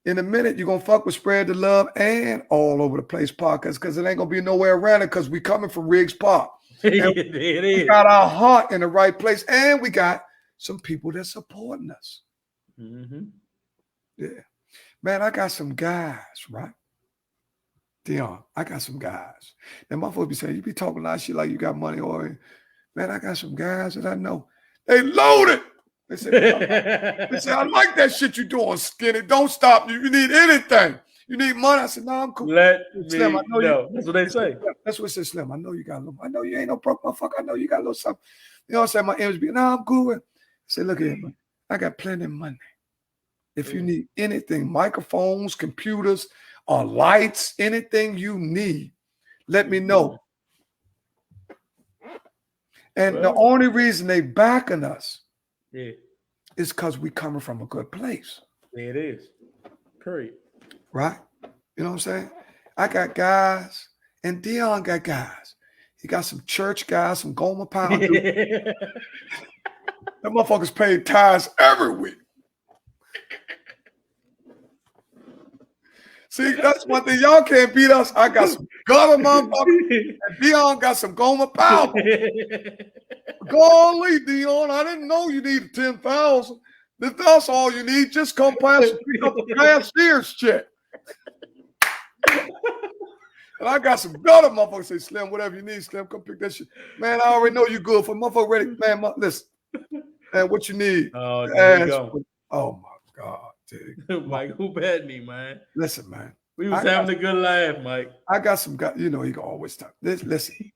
In a minute, you're gonna fuck with Spread the Love and All Over the Place podcast because it ain't gonna be nowhere around it because we coming from Riggs Park. it We is. got our heart in the right place, and we got some people that supporting us. Yeah, man, I got some guys, right? Dion, I got some guys. Now, my folks be saying, you be talking a lot of shit like you got money, or man, I got some guys that I know. They loaded. They say, I like that shit you doing, Skinny. Don't stop. You need anything. You need money. I said, no, I'm cool. Let Slim, me I know know. That's what they say. That's what it says, Slim. I know you got a little. I know you ain't no broke motherfucker. I know you got a little something. You know what I'm saying? My image be, no, I'm good. I say, look at it, man. I got plenty of money. If you need anything, microphones, computers, or lights, anything you need, let me know. And the only reason they backing us is because we coming from a good place. There it is. Period. Right? You know what I'm saying? I got guys, and Dion got guys. He got some church guys, some Gomer Pound. That motherfuckers paid tithes every week. See, that's one thing. Y'all can't beat us. I got some gutter motherfuckers, and Dion got some Gomer Power. Golly, Dion, I didn't know you needed 10,000. If that's all you need, just come past a cashier's check. And I got some gutter motherfuckers say, Slim, whatever you need, Slim, come pick that shit. Man, I already know you good for motherfucker ready. Man, listen. Man, what you need? Oh, there you go. Oh my God. Mike, who bet me, man? Listen, man. We was having a good laugh, Mike. I got some guys, you know, he can always talk. Listen,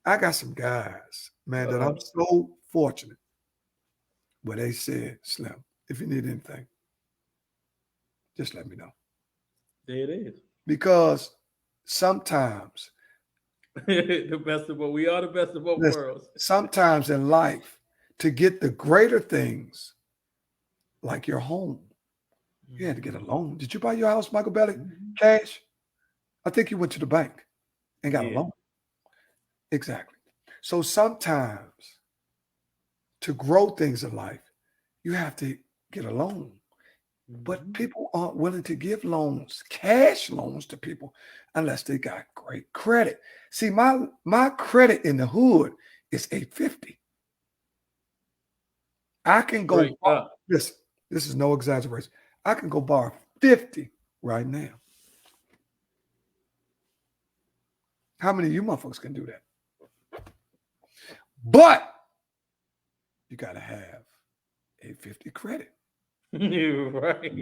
I got some guys, man, that I'm so fortunate where they said, Slim, if you need anything, just let me know. There it is. Because sometimes the best of both. We are the best of both worlds. Sometimes in life, to get the greater things, like your home, you had to get a loan. Did you buy your house, Michael Belly? Cash? I think you went to the bank and got a loan. Exactly. So sometimes to grow things in life, you have to get a loan. But people aren't willing to give loans, cash loans to people, unless they got great credit. See, my credit in the hood is 850. I can go, listen, this is no exaggeration. I can go borrow 50 right now. How many of you motherfuckers can do that? But you got to have 850 credit. You're right.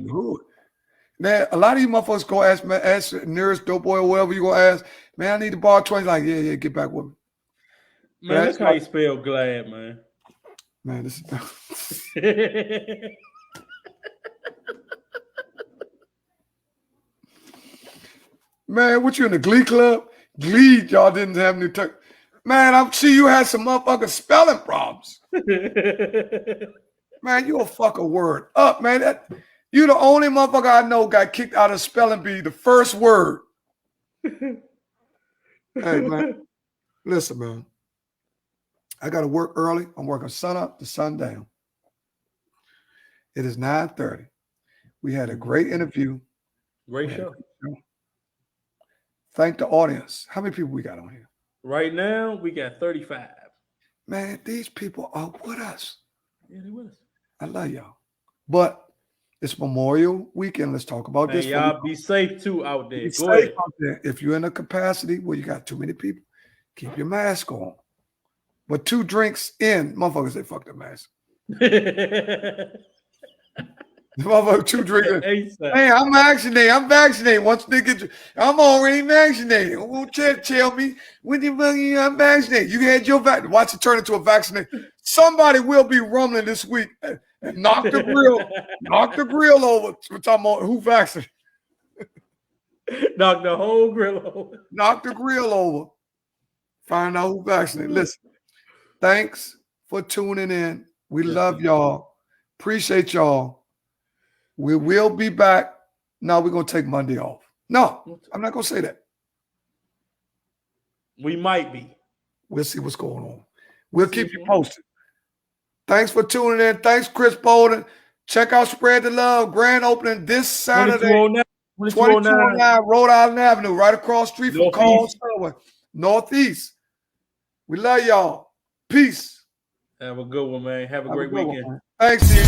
Now, a lot of you motherfuckers go ask nearest dope boy or whatever you go ask, man, I need to borrow 20. Like, yeah, get back with me. Man, that's how you spell glad, man. Man, this is man, what you in the Glee Club? Glee, y'all didn't have any man, I'm sure you had some motherfucking spelling problems. Man, you a fucking word up, man. You the only motherfucker I know got kicked out of spelling bee the first word. Hey, man. Listen, man. I got to work early. I'm working sun up to sundown. It is 9:30. We had a great interview. Great show. Thank the audience. How many people we got on here? Right now, we got 35. Man, these people are with us. Yeah, they with us. I love y'all. But it's Memorial Weekend. Let's talk about this. Y'all be safe too out there. Be Go safe ahead. out there. If you're in a capacity where you got too many people, keep your mask on. But 2 drinks in, motherfuckers say fuck the mask. The motherfucker 2 drinking. ASAP. Hey, I'm vaccinated. I'm vaccinated. Once they get, I'm already vaccinated. Won't tell me when the fuck I'm vaccinated? You had your vaccine. Watch it turn into a vaccinate. Somebody will be rumbling this week and knock the grill over. We're talking about who vaccinated. Knock the whole grill over. Knock the grill over. Find out who vaccinated. Listen, thanks for tuning in. We love y'all. Appreciate y'all. We will be back. No, we're going to take Monday off. No, I'm not going to say that. We might be. We'll see what's going on. We'll keep you posted. Thanks for tuning in. Thanks, Chris Bolden. Check out Spread the Love. Grand opening this Saturday. 2209 Rhode Island Avenue, right across the street from Carl Subway. Northeast. We love y'all. Peace. Have a good one, man. Have a great weekend. Thanks, Steve.